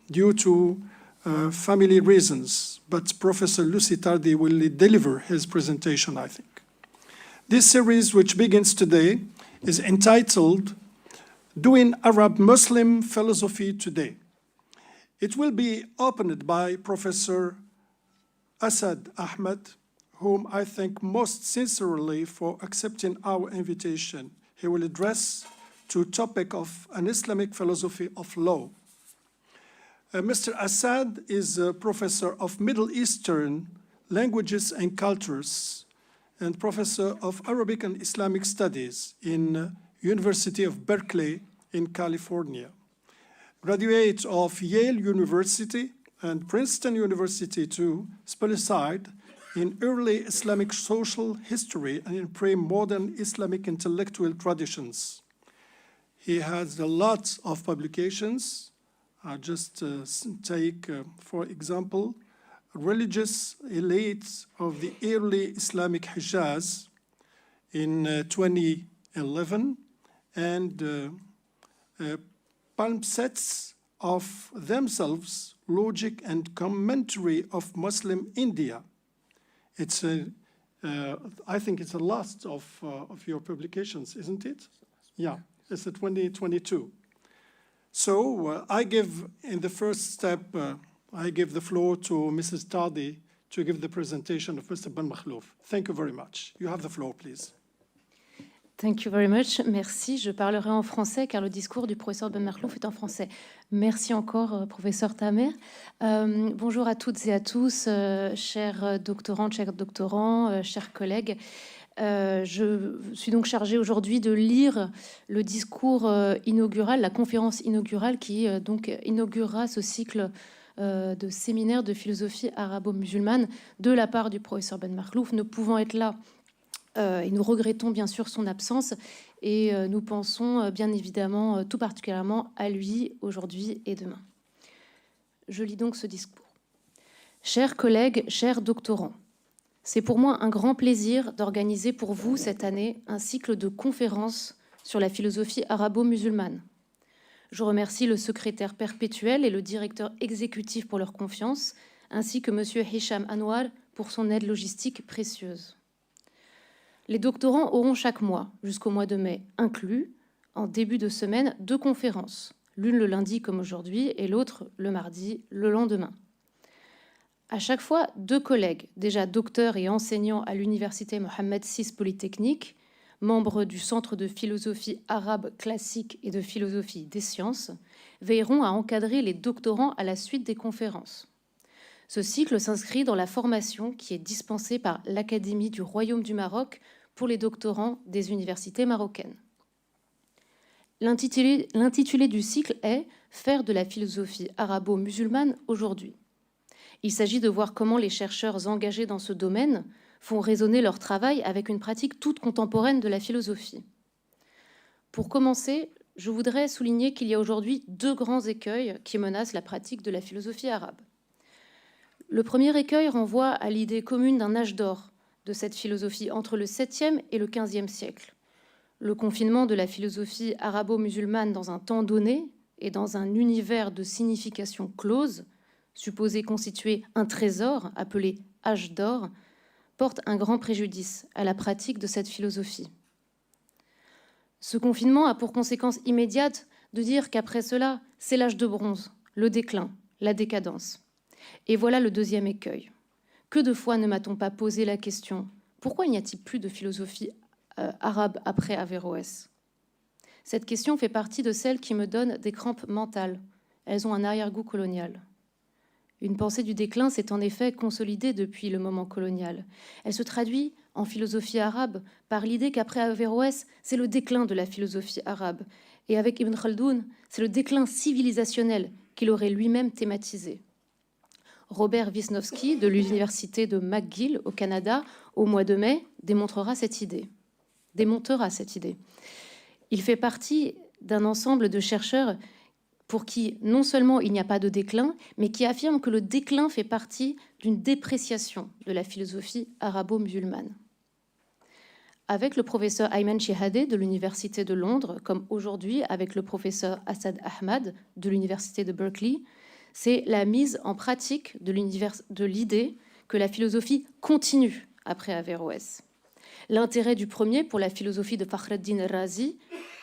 due to family reasons, but Professor Lucy Tardy will deliver his presentation, I think. This series, which begins today, is entitled Doing Arab-Muslim Philosophy Today. It will be opened by Professor Asad Ahmed, whom I thank most sincerely for accepting our invitation. He will address to topic of an Islamic philosophy of law. Mr. Assad is a professor of Middle Eastern languages and cultures and professor of Arabic and Islamic studies in University of Berkeley in California. Graduate of Yale University and Princeton University too, specialized in early Islamic social history and in pre-modern Islamic intellectual traditions. He has a lot of publications. I'll just take, for example, Religious Elites of the Early Islamic Hijaz in 2011 and Palimpsests of Themselves, Logic and Commentary of Muslim India. It's I think it's the last of your publications, isn't it? Yeah, it's a 2022. So I give, in the first step, I give the floor to Mrs. Tardy to give the presentation of Mr. Ben Makhlouf. Thank you very much. You have the floor, please. Thank you very much. Merci. Je parlerai en français car le discours du professeur Ben Makhlouf est en français. Merci encore, professeur Tamer. Bonjour à toutes et à tous, chers doctorantes, chers doctorants, chers collègues. Je suis donc chargée aujourd'hui de lire le discours inaugural, la conférence inaugurale qui donc inaugurera ce cycle de séminaires de philosophie arabo-musulmane de la part du professeur Ben Makhlouf, ne pouvant être là. Et nous regrettons bien sûr son absence et nous pensons bien évidemment tout particulièrement à lui aujourd'hui et demain. Je lis donc ce discours. Chers collègues, chers doctorants, c'est pour moi un grand plaisir d'organiser pour vous cette année un cycle de conférences sur la philosophie arabo-musulmane. Je remercie le secrétaire perpétuel et le directeur exécutif pour leur confiance, ainsi que M. Hicham Anwar pour son aide logistique précieuse. Les doctorants auront chaque mois, jusqu'au mois de mai inclus, en début de semaine, 2 conférences, l'une le lundi comme aujourd'hui et l'autre le mardi, le lendemain. À chaque fois, 2 collègues, déjà docteurs et enseignants à l'université Mohammed VI Polytechnique, membres du Centre de philosophie arabe classique et de philosophie des sciences, veilleront à encadrer les doctorants à la suite des conférences. Ce cycle s'inscrit dans la formation qui est dispensée par l'Académie du Royaume du Maroc pour les doctorants des universités marocaines. L'intitulé du cycle est « Faire de la philosophie arabo-musulmane aujourd'hui ». Il s'agit de voir comment les chercheurs engagés dans ce domaine font résonner leur travail avec une pratique toute contemporaine de la philosophie. Pour commencer, je voudrais souligner qu'il y a aujourd'hui 2 grands écueils qui menacent la pratique de la philosophie arabe. Le premier écueil renvoie à l'idée commune d'un âge d'or de cette philosophie entre le 7e et le 15e siècle. Le confinement de la philosophie arabo-musulmane dans un temps donné et dans un univers de signification close, supposé constituer un trésor appelé âge d'or, porte un grand préjudice à la pratique de cette philosophie. Ce confinement a pour conséquence immédiate de dire qu'après cela, c'est l'âge de bronze, le déclin, la décadence. Et voilà le deuxième écueil. Que de fois ne m'a-t-on pas posé la question « Pourquoi n'y a-t-il plus de philosophie arabe après Averroès ?» Cette question fait partie de celles qui me donnent des crampes mentales. Elles ont un arrière-goût colonial. Une pensée du déclin s'est en effet consolidée depuis le moment colonial. Elle se traduit en philosophie arabe par l'idée qu'après Averroès, c'est le déclin de la philosophie arabe. Et avec Ibn Khaldoun, c'est le déclin civilisationnel qu'il aurait lui-même thématisé. Robert Wisnowski, de l'université de McGill au Canada, au mois de mai, démontera cette idée. Il fait partie d'un ensemble de chercheurs pour qui non seulement il n'y a pas de déclin, mais qui affirment que le déclin fait partie d'une dépréciation de la philosophie arabo-musulmane. Avec le professeur Ayman Shihadeh de l'Université de Londres, comme aujourd'hui avec le professeur Asad Ahmad de l'Université de Berkeley, c'est la mise en pratique de l'idée que la philosophie continue après Averroès. L'intérêt du premier pour la philosophie de Fakhreddin Razi,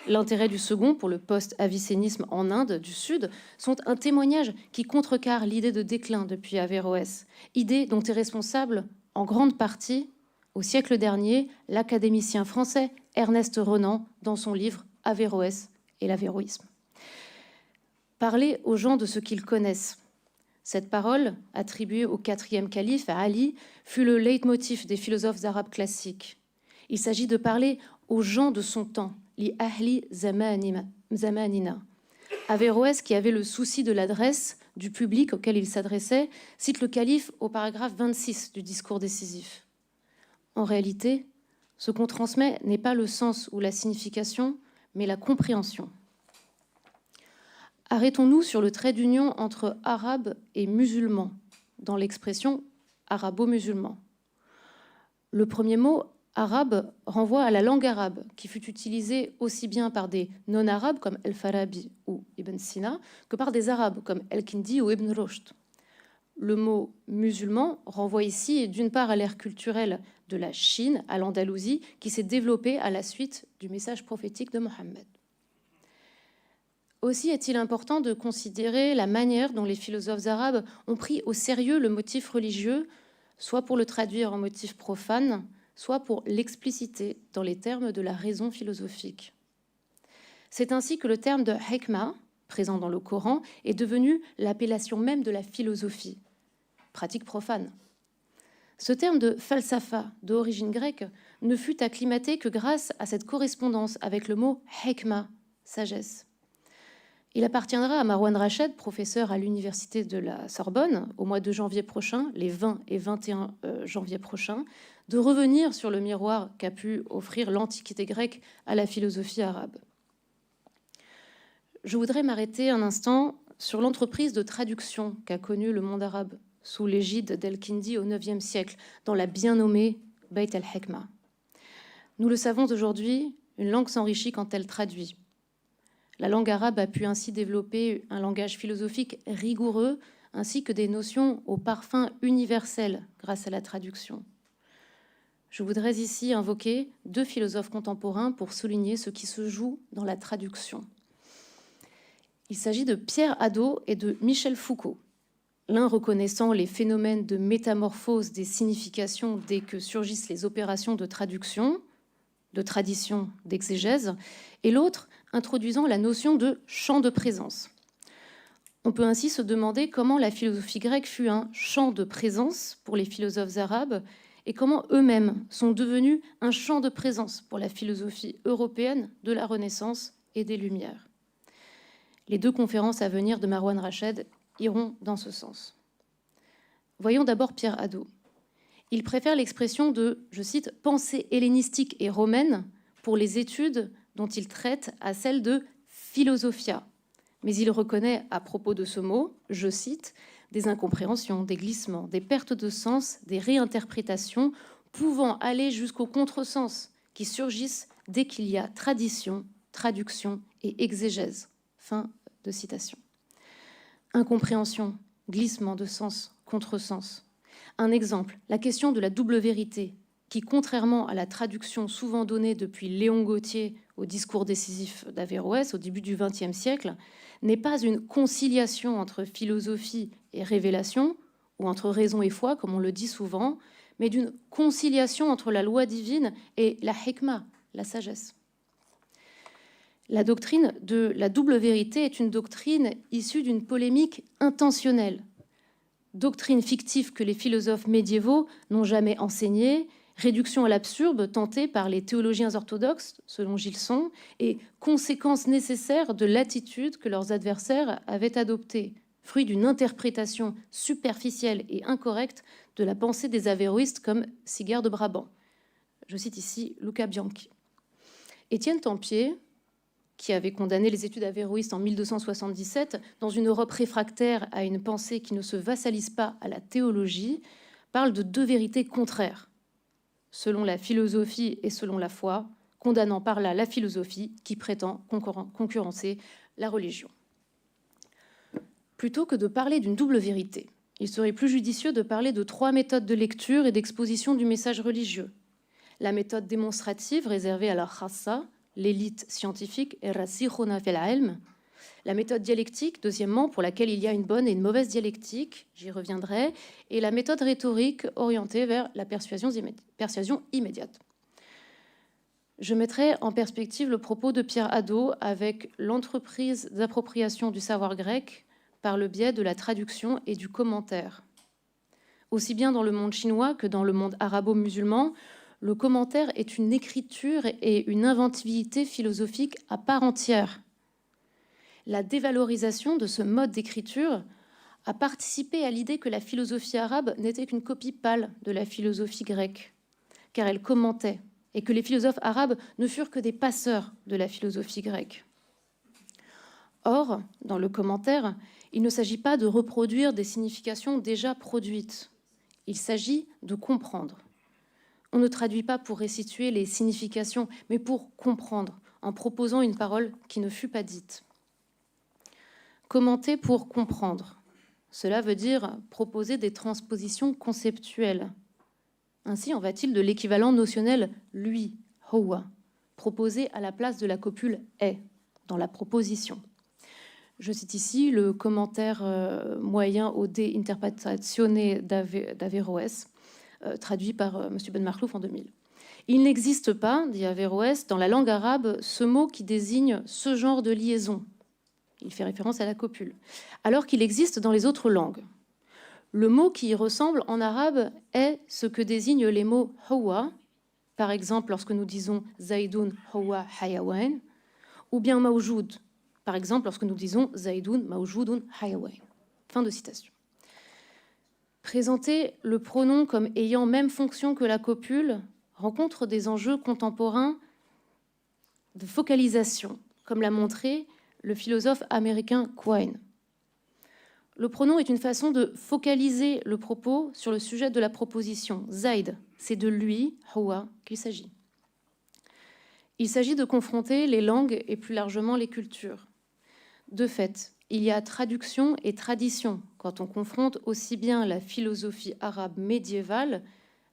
l'intérêt du second pour le post-avicénisme en Inde du Sud sont un témoignage qui contrecarre l'idée de déclin depuis Averroès, idée dont est responsable en grande partie, au siècle dernier, l'académicien français Ernest Renan dans son livre Averroès et l'avéroïsme. Parler aux gens de ce qu'ils connaissent. Cette parole, attribuée au quatrième calife, à Ali, fut le leitmotiv des philosophes arabes classiques. Il s'agit de parler aux gens de son temps, li ahli zamanina. Averroès, qui avait le souci de l'adresse du public auquel il s'adressait, cite le calife au paragraphe 26 du discours décisif. En réalité, ce qu'on transmet n'est pas le sens ou la signification, mais la compréhension. Arrêtons-nous sur le trait d'union entre arabe et musulman, dans l'expression arabo-musulman. Le premier mot, arabe, renvoie à la langue arabe, qui fut utilisée aussi bien par des non-arabes comme El-Farabi ou Ibn Sina, que par des arabes comme El-Kindi ou Ibn Rushd. Le mot musulman renvoie ici d'une part à l'ère culturelle de la Chine, à l'Andalousie, qui s'est développée à la suite du message prophétique de Mohammed. Aussi est-il important de considérer la manière dont les philosophes arabes ont pris au sérieux le motif religieux, soit pour le traduire en motif profane, soit pour l'expliciter dans les termes de la raison philosophique. C'est ainsi que le terme de hikmah, présent dans le Coran, est devenu l'appellation même de la philosophie, pratique profane. Ce terme de falsafa, d'origine grecque, ne fut acclimaté que grâce à cette correspondance avec le mot hikmah, sagesse. Il appartiendra à Marwan Rached, professeur à l'université de la Sorbonne, au mois de janvier prochain, les 20 et 21 janvier prochains, de revenir sur le miroir qu'a pu offrir l'Antiquité grecque à la philosophie arabe. Je voudrais m'arrêter un instant sur l'entreprise de traduction qu'a connue le monde arabe sous l'égide d'El-Kindi au IXe siècle, dans la bien nommée Bayt al-Hikmah. Nous le savons aujourd'hui, une langue s'enrichit quand elle traduit. La langue arabe a pu ainsi développer un langage philosophique rigoureux, ainsi que des notions au parfum universel grâce à la traduction. Je voudrais ici invoquer deux philosophes contemporains pour souligner ce qui se joue dans la traduction. Il s'agit de Pierre Hadot et de Michel Foucault, l'un reconnaissant les phénomènes de métamorphose des significations dès que surgissent les opérations de traduction, de tradition, d'exégèse, et l'autre introduisant la notion de champ de présence. On peut ainsi se demander comment la philosophie grecque fut un champ de présence pour les philosophes arabes et comment eux-mêmes sont devenus un champ de présence pour la philosophie européenne de la Renaissance et des Lumières. Les deux conférences à venir de Marwan Rached iront dans ce sens. Voyons d'abord Pierre Hadot. Il préfère l'expression de, je cite, « pensée hellénistique et romaine » pour les études dont il traite à celle de philosophia. Mais il reconnaît à propos de ce mot, je cite, des incompréhensions, des glissements, des pertes de sens, des réinterprétations pouvant aller jusqu'au contresens qui surgissent dès qu'il y a tradition, traduction et exégèse. Fin de citation. Incompréhension, glissement de sens, contresens. Un exemple, la question de la double vérité, qui, contrairement à la traduction souvent donnée depuis Léon Gautier au discours décisif d'Averroès au début du XXe siècle, n'est pas une conciliation entre philosophie et révélation, ou entre raison et foi, comme on le dit souvent, mais d'une conciliation entre la loi divine et la hikmah, la sagesse. La doctrine de la double vérité est une doctrine issue d'une polémique intentionnelle, doctrine fictive que les philosophes médiévaux n'ont jamais enseignée, réduction à l'absurde tentée par les théologiens orthodoxes, selon Gilson, et conséquence nécessaire de l'attitude que leurs adversaires avaient adoptée, fruit d'une interprétation superficielle et incorrecte de la pensée des avéroïstes comme Sigard de Brabant. Je cite ici Luca Bianchi. Étienne Tempier, qui avait condamné les études avéroïstes en 1277 dans une Europe réfractaire à une pensée qui ne se vassalise pas à la théologie, parle de deux vérités contraires, selon la philosophie et selon la foi, condamnant par là la philosophie qui prétend concurrencer la religion. Plutôt que de parler d'une double vérité, il serait plus judicieux de parler de 3 méthodes de lecture et d'exposition du message religieux. La méthode démonstrative réservée à la khassa, l'élite scientifique, et rasikhuna fil ilm. La méthode dialectique, deuxièmement, pour laquelle il y a une bonne et une mauvaise dialectique, j'y reviendrai, et la méthode rhétorique orientée vers la persuasion immédiate. Je mettrai en perspective le propos de Pierre Hadot avec l'entreprise d'appropriation du savoir grec par le biais de la traduction et du commentaire. Aussi bien dans le monde chinois que dans le monde arabo-musulman, le commentaire est une écriture et une inventivité philosophique à part entière. La dévalorisation de ce mode d'écriture a participé à l'idée que la philosophie arabe n'était qu'une copie pâle de la philosophie grecque, car elle commentait, et que les philosophes arabes ne furent que des passeurs de la philosophie grecque. Or, dans le commentaire, il ne s'agit pas de reproduire des significations déjà produites. Il s'agit de comprendre. On ne traduit pas pour restituer les significations, mais pour comprendre, en proposant une parole qui ne fut pas dite. Commenter pour comprendre. Cela veut dire proposer des transpositions conceptuelles. Ainsi en va-t-il de l'équivalent notionnel « lui », « huwa », proposé à la place de la copule « est » dans la proposition. Je cite ici le commentaire moyen au De Interpretazione d'Averroès, traduit par M. Ben Marklouf en 2000. Il n'existe pas, dit Averroès, dans la langue arabe, ce mot qui désigne ce genre de liaison. Il fait référence à la copule. Alors qu'il existe dans les autres langues. Le mot qui y ressemble en arabe est ce que désignent les mots « huwa », par exemple lorsque nous disons « zaïdoun huwa hayawan » ou bien « mawjoud », par exemple lorsque nous disons « zaïdoun mawjoudun hayawan ». Fin de citation. Présenter le pronom comme ayant même fonction que la copule rencontre des enjeux contemporains de focalisation, comme l'a montré le philosophe américain Quine. Le pronom est une façon de focaliser le propos sur le sujet de la proposition. Zaïd, c'est de lui, huwa, qu'il s'agit. Il s'agit de confronter les langues et plus largement les cultures. De fait, il y a traduction et tradition quand on confronte aussi bien la philosophie arabe médiévale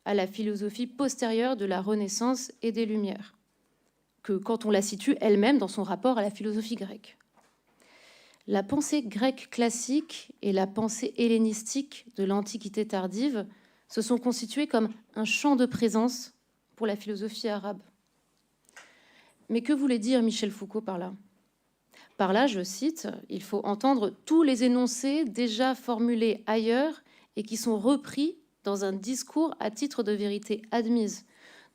à la philosophie postérieure de la Renaissance et des Lumières, que quand on la situe elle-même dans son rapport à la philosophie grecque. La pensée grecque classique et la pensée hellénistique de l'Antiquité tardive se sont constituées comme un champ de présence pour la philosophie arabe. Mais que voulait dire Michel Foucault par là ? Par là, je cite, « Il faut entendre tous les énoncés déjà formulés ailleurs et qui sont repris dans un discours à titre de vérité admise,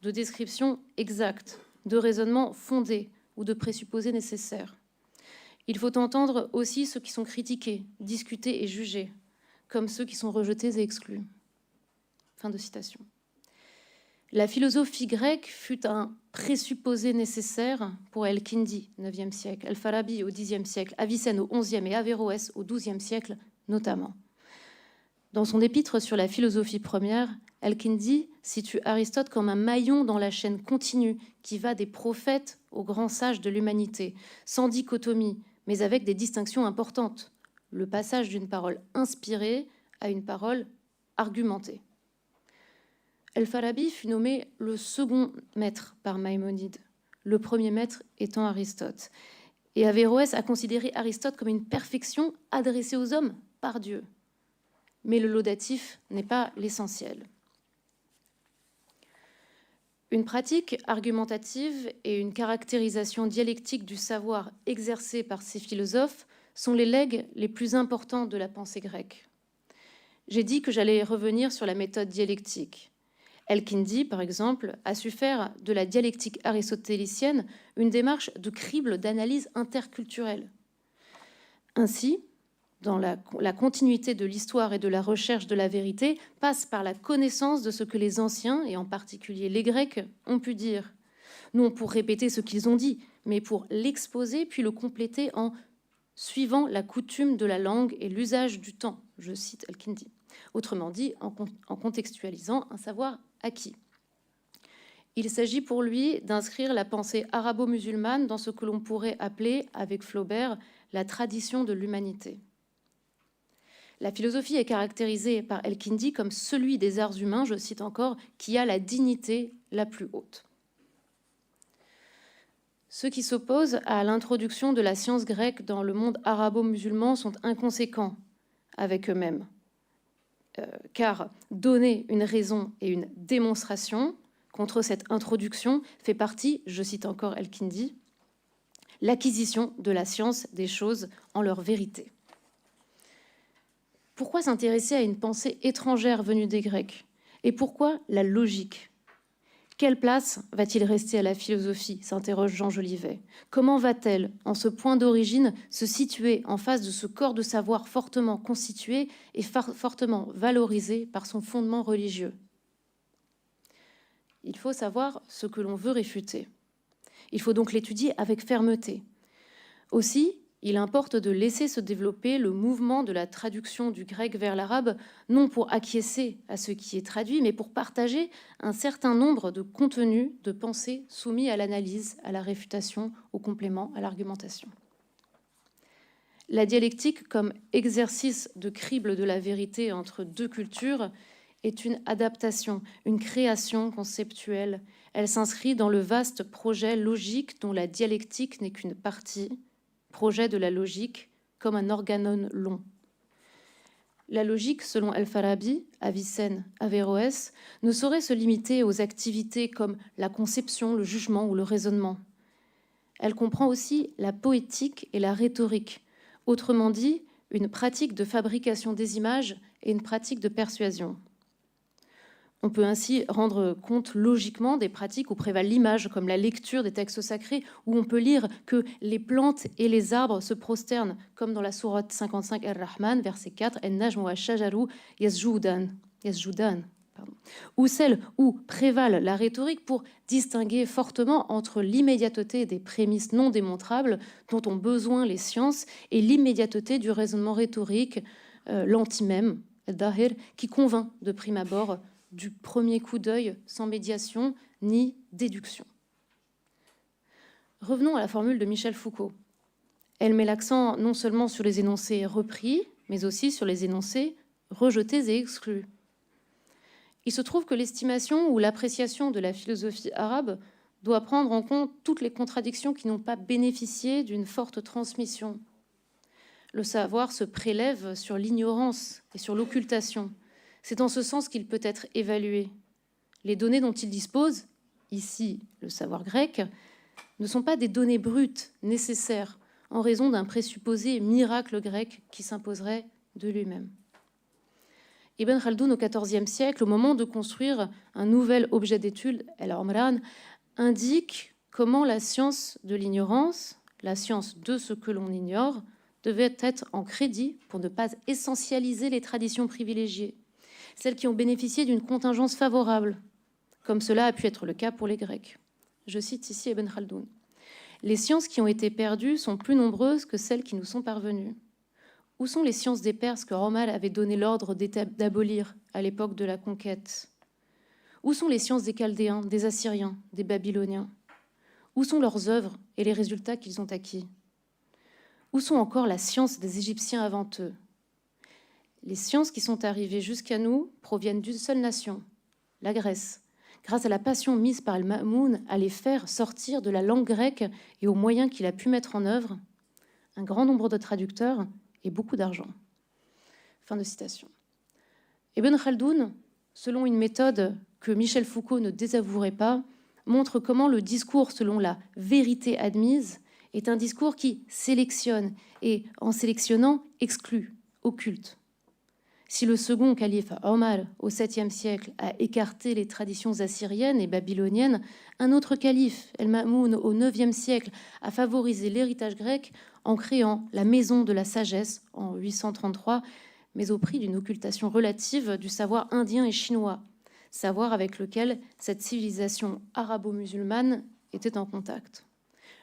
de description exacte, de raisonnement fondé ou de présupposés nécessaires. Il faut entendre aussi ceux qui sont critiqués, discutés et jugés, comme ceux qui sont rejetés et exclus. » Fin de citation. La philosophie grecque fut un présupposé nécessaire pour El-Kindi, 9e siècle, Al-Farabi au 10e siècle, Avicenne au 11e et Averroès au 12e siècle notamment. Dans son épître sur la philosophie première, El-Kindi situe Aristote comme un maillon dans la chaîne continue qui va des prophètes aux grands sages de l'humanité, sans dichotomie, mais avec des distinctions importantes. Le passage d'une parole inspirée à une parole argumentée. El-Farabi fut nommé le second maître par Maïmonide, le premier maître étant Aristote. Et Averroès a considéré Aristote comme une perfection adressée aux hommes par Dieu. Mais le laudatif n'est pas l'essentiel. Une pratique argumentative et une caractérisation dialectique du savoir exercée par ces philosophes sont les legs les plus importants de la pensée grecque. J'ai dit que j'allais revenir sur la méthode dialectique. El-Kindi, par exemple, a su faire de la dialectique aristotélicienne une démarche de crible d'analyse interculturelle. Ainsi, dans la continuité de l'histoire et de la recherche de la vérité, passe par la connaissance de ce que les anciens, et en particulier les Grecs, ont pu dire. Non pour répéter ce qu'ils ont dit, mais pour l'exposer puis le compléter en suivant la coutume de la langue et l'usage du temps. Je cite El-Kindi. Autrement dit, en contextualisant un savoir acquis. Il s'agit pour lui d'inscrire la pensée arabo-musulmane dans ce que l'on pourrait appeler, avec Flaubert, la tradition de l'humanité. La philosophie est caractérisée par El-Kindi comme celui des arts humains, je cite encore, qui a la dignité la plus haute. Ceux qui s'opposent à l'introduction de la science grecque dans le monde arabo-musulman sont inconséquents avec eux-mêmes, car donner une raison et une démonstration contre cette introduction fait partie, je cite encore El-Kindi, l'acquisition de la science des choses en leur vérité. Pourquoi s'intéresser à une pensée étrangère venue des Grecs? Et pourquoi la logique? Quelle place va-t-il rester à la philosophie? S'interroge Jean Jolivet. Comment va-t-elle, en ce point d'origine, se situer en face de ce corps de savoir fortement constitué et fortement valorisé par son fondement religieux? Il faut savoir ce que l'on veut réfuter. Il faut donc l'étudier avec fermeté. Aussi, il importe de laisser se développer le mouvement de la traduction du grec vers l'arabe, non pour acquiescer à ce qui est traduit, mais pour partager un certain nombre de contenus, de pensées soumis à l'analyse, à la réfutation, au complément, à l'argumentation. La dialectique, comme exercice de crible de la vérité entre deux cultures, est une adaptation, une création conceptuelle. Elle s'inscrit dans le vaste projet logique dont la dialectique n'est qu'une partie, projet de la logique comme un organon long. La logique, selon Al-Farabi, Avicenne, Averroès, ne saurait se limiter aux activités comme la conception, le jugement ou le raisonnement. Elle comprend aussi la poétique et la rhétorique, autrement dit, une pratique de fabrication des images et une pratique de persuasion. On peut ainsi rendre compte logiquement des pratiques où prévalent l'image, comme la lecture des textes sacrés, où on peut lire que les plantes et les arbres se prosternent, comme dans la sourate 55 Ar-Rahman, verset 4, En-najmu wa-shajaru yasjudan, ou celle où prévalent la rhétorique pour distinguer fortement entre l'immédiateté des prémices non démontrables dont ont besoin les sciences et l'immédiateté du raisonnement rhétorique, l'antimème, al-dahir, qui convainc de prime abord du premier coup d'œil sans médiation ni déduction. Revenons à la formule de Michel Foucault. Elle met l'accent non seulement sur les énoncés repris, mais aussi sur les énoncés rejetés et exclus. Il se trouve que l'estimation ou l'appréciation de la philosophie arabe doit prendre en compte toutes les contradictions qui n'ont pas bénéficié d'une forte transmission. Le savoir se prélève sur l'ignorance et sur l'occultation. C'est en ce sens qu'il peut être évalué. Les données dont il dispose, ici le savoir grec, ne sont pas des données brutes nécessaires en raison d'un présupposé miracle grec qui s'imposerait de lui-même. Ibn Khaldoun, au XIVe siècle, au moment de construire un nouvel objet d'étude, El-Omran, indique comment la science de l'ignorance, la science de ce que l'on ignore, devait être en crédit pour ne pas essentialiser les traditions privilégiées, celles qui ont bénéficié d'une contingence favorable, comme cela a pu être le cas pour les Grecs. Je cite ici Ibn Khaldoun. Les sciences qui ont été perdues sont plus nombreuses que celles qui nous sont parvenues. Où sont les sciences des Perses que Romal avait donné l'ordre d'abolir à l'époque de la conquête? Où sont les sciences des Chaldéens, des Assyriens, des Babyloniens? Où sont leurs œuvres et les résultats qu'ils ont acquis? Où sont encore la science des Égyptiens avant eux? Les sciences qui sont arrivées jusqu'à nous proviennent d'une seule nation, la Grèce, grâce à la passion mise par Al-Ma'moun à les faire sortir de la langue grecque et aux moyens qu'il a pu mettre en œuvre, un grand nombre de traducteurs et beaucoup d'argent. Fin de citation. Ibn Khaldoun, selon une méthode que Michel Foucault ne désavouerait pas, montre comment le discours selon la vérité admise est un discours qui sélectionne et, en sélectionnant, exclut, occulte. Si le second calife Omar, au 7e siècle, a écarté les traditions assyriennes et babyloniennes, un autre calife, El-Ma'moun, au 9e siècle, a favorisé l'héritage grec en créant la maison de la sagesse en 833, mais au prix d'une occultation relative du savoir indien et chinois, savoir avec lequel cette civilisation arabo-musulmane était en contact.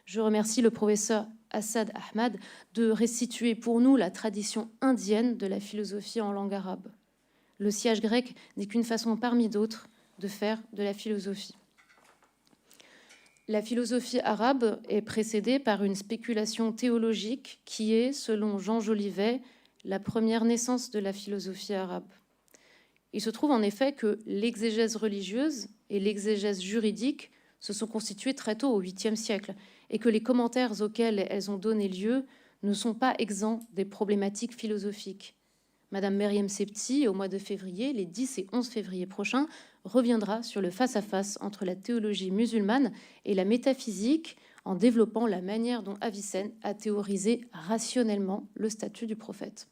Je remercie le professeur Assad Ahmad de restituer pour nous la tradition indienne de la philosophie en langue arabe. Le siège grec n'est qu'une façon parmi d'autres de faire de la philosophie. La philosophie arabe est précédée par une spéculation théologique qui est, selon Jean Jolivet, la première naissance de la philosophie arabe. Il se trouve en effet que l'exégèse religieuse et l'exégèse juridique se sont constituées très tôt au 8e siècle et que les commentaires auxquels elles ont donné lieu ne sont pas exempts des problématiques philosophiques. Madame Meriem Septi, au mois de février, les 10 et 11 février prochains, reviendra sur le face-à-face entre la théologie musulmane et la métaphysique en développant la manière dont Avicenne a théorisé rationnellement le statut du prophète.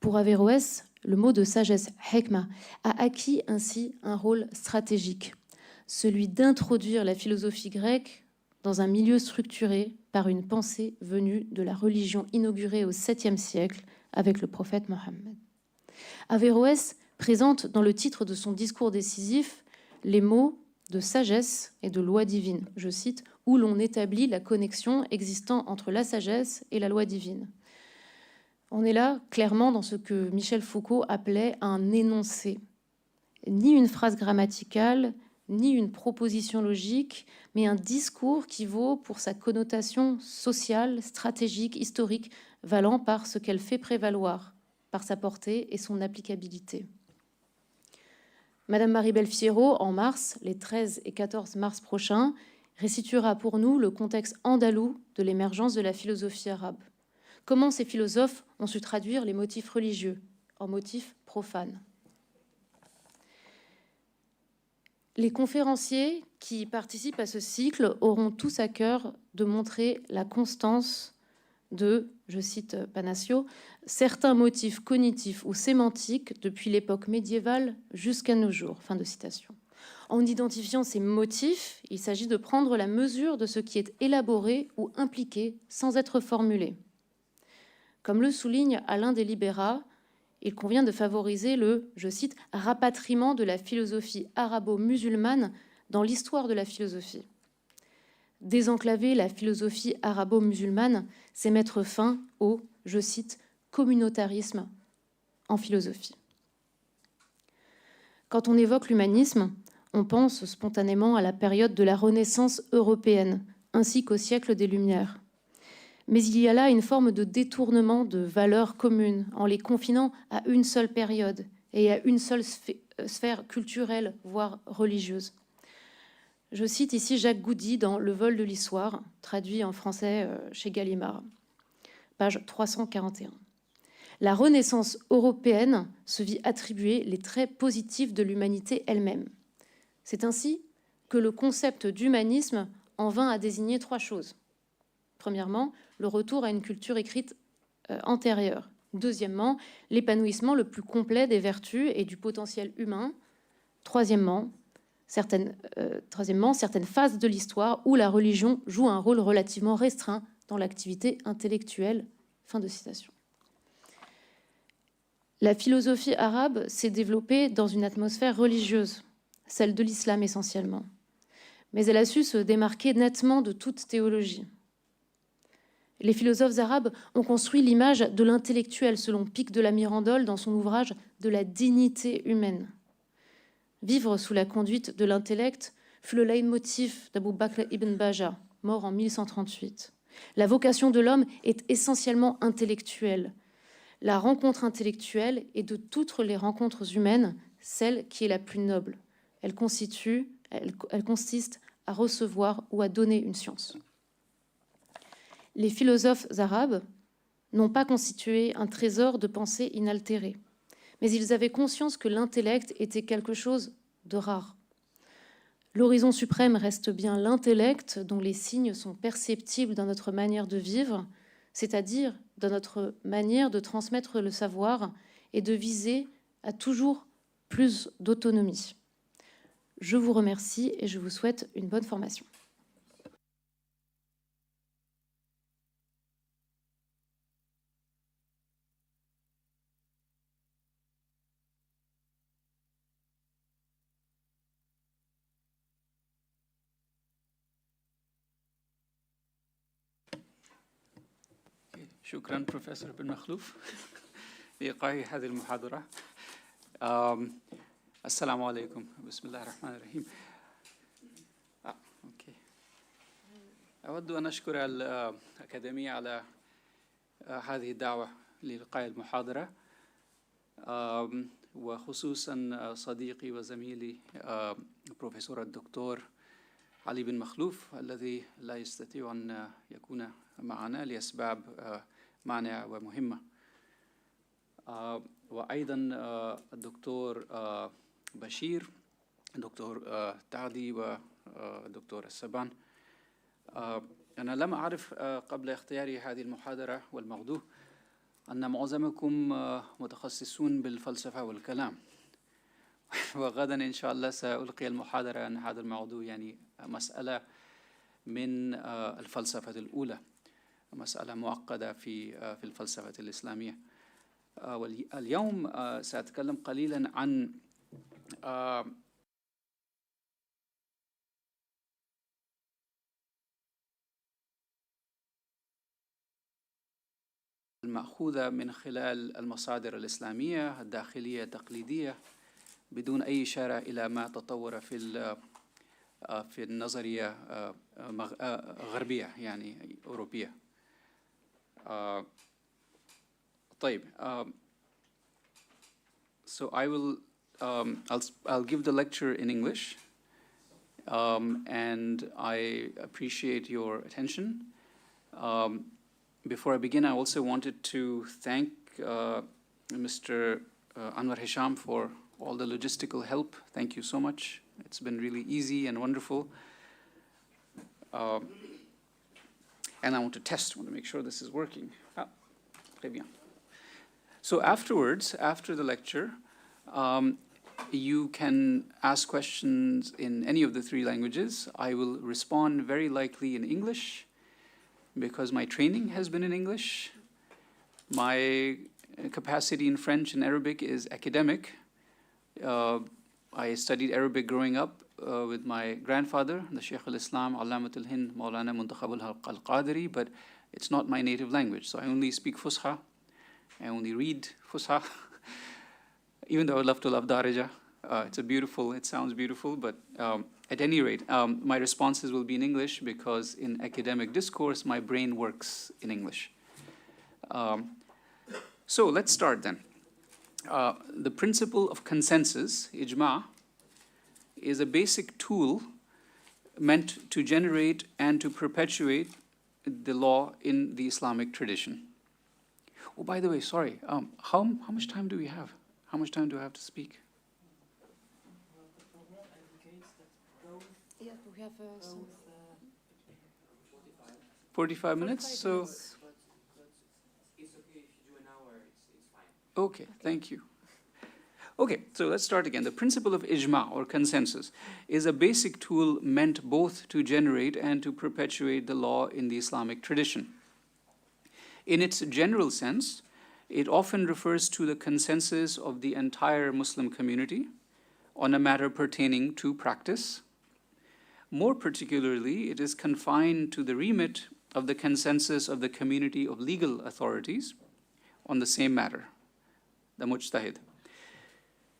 Pour Averroès, le mot de sagesse hekma a acquis ainsi un rôle stratégique, celui d'introduire la philosophie grecque dans un milieu structuré par une pensée venue de la religion inaugurée au 7e siècle avec le prophète Mohammed. Averroès présente dans le titre de son discours décisif les mots de sagesse et de loi divine, je cite, où l'on établit la connexion existant entre la sagesse et la loi divine. On est là clairement dans ce que Michel Foucault appelait un énoncé, ni une phrase grammaticale, ni une proposition logique, mais un discours qui vaut pour sa connotation sociale, stratégique, historique, valant par ce qu'elle fait prévaloir, par sa portée et son applicabilité. Madame Maribel Fierro, en mars, les 13 et 14 mars prochains, restituera pour nous le contexte andalou de l'émergence de la philosophie arabe. Comment ces philosophes ont su traduire les motifs religieux en motifs profanes. Les conférenciers qui participent à ce cycle auront tous à cœur de montrer la constance de, je cite Panacio, certains motifs cognitifs ou sémantiques depuis l'époque médiévale jusqu'à nos jours. Fin de citation. En identifiant ces motifs, il s'agit de prendre la mesure de ce qui est élaboré ou impliqué sans être formulé. Comme le souligne Alain Delibera, il convient de favoriser le, je cite, rapatriement de la philosophie arabo-musulmane dans l'histoire de la philosophie. Désenclaver la philosophie arabo-musulmane, c'est mettre fin au, je cite, communautarisme en philosophie. Quand on évoque l'humanisme, on pense spontanément à la période de la Renaissance européenne, ainsi qu'au siècle des Lumières. Mais il y a là une forme de détournement de valeurs communes en les confinant à une seule période et à une seule sphère culturelle, voire religieuse. Je cite ici Jacques Goudy dans Le vol de l'histoire, traduit en français chez Gallimard, page 341. La Renaissance européenne se vit attribuer les traits positifs de l'humanité elle-même. C'est ainsi que le concept d'humanisme en vint à désigner trois choses. Premièrement, le retour à une culture écrite antérieure. Deuxièmement, l'épanouissement le plus complet des vertus et du potentiel humain. Troisièmement, certaines phases de l'histoire où la religion joue un rôle relativement restreint dans l'activité intellectuelle. Fin de citation. La philosophie arabe s'est développée dans une atmosphère religieuse, celle de l'islam essentiellement. Mais elle a su se démarquer nettement de toute théologie. Les philosophes arabes ont construit l'image de l'intellectuel selon Pic de la Mirandole dans son ouvrage « De la dignité humaine ». Vivre sous la conduite de l'intellect fut le leitmotiv d'Abou Bakr ibn Baja, mort en 1138. La vocation de l'homme est essentiellement intellectuelle. La rencontre intellectuelle est de toutes les rencontres humaines celle qui est la plus noble. Elle consiste à recevoir ou à donner une science. Les philosophes arabes n'ont pas constitué un trésor de pensée inaltéré, mais ils avaient conscience que l'intellect était quelque chose de rare. L'horizon suprême reste bien l'intellect dont les signes sont perceptibles dans notre manière de vivre, c'est-à-dire dans notre manière de transmettre le savoir et de viser à toujours plus d'autonomie. Je vous remercie et je vous souhaite une bonne formation. شكرا بروفيسور بن مخلوف لإلقاء هذه المحاضرة. السلام عليكم. بسم الله الرحمن الرحيم. أود أن أشكر الأكاديمية على هذه الدعوة لإلقاء المحاضرة، وخصوصا صديقي وزميلي بروفيسور الدكتور علي بن مخلوف الذي لا يستطيع أن يكون معنا لأسباب مانعة ومهمة، وأيضا الدكتور بشير، الدكتور تعدي، والدكتور السبان. أنا لم أعرف قبل اختياري هذه المحاضرة والموضوع أن معظمكم متخصصون بالفلسفة والكلام، وغدا إن شاء الله سألقي المحاضرة عن هذا الموضوع، يعني مسألة من الفلسفة الأولى، مسألة معقدة في الفلسفة الإسلامية. واليوم سأتكلم قليلا عن المأخوذة من خلال المصادر الإسلامية الداخلية التقليدية بدون أي إشارة إلى ما تطور في النظرية غربية يعني أوروبية. طيب. So I'll give the lecture in English, and I appreciate your attention. Before I begin, I also wanted to thank Mr. Anwar Hisham for all the logistical help. Thank you so much. It's been really easy and wonderful. And I want to make sure this is working. Très bien. So afterwards, after the lecture, you can ask questions in any of the three languages. I will respond very likely in English, because my training has been in English. My capacity in French and Arabic is academic. I studied Arabic growing up with my grandfather, the Shaykh al-Islam, Allamat al-Hind, Maulana Muntakhab al-Qadiri, but it's not my native language, so I only speak Fusha. I only read Fusha, even though I love Darija. It sounds beautiful, but at any rate, my responses will be in English, because in academic discourse, my brain works in English. So let's start then. The principle of consensus, ijma', is a basic tool meant to generate and to perpetuate the law in the Islamic tradition. Oh, by the way, sorry, how much time do we have? How much time do I have to speak? Yeah, we have some 45 minutes. So It's okay if you do an hour. It's fine. okay, thank you. Okay, so let's start again. The principle of ijma' or consensus is a basic tool meant both to generate and to perpetuate the law in the Islamic tradition. In its general sense, it often refers to the consensus of the entire Muslim community on a matter pertaining to practice. More particularly, it is confined to the remit of the consensus of the community of legal authorities on the same matter, the mujtahid.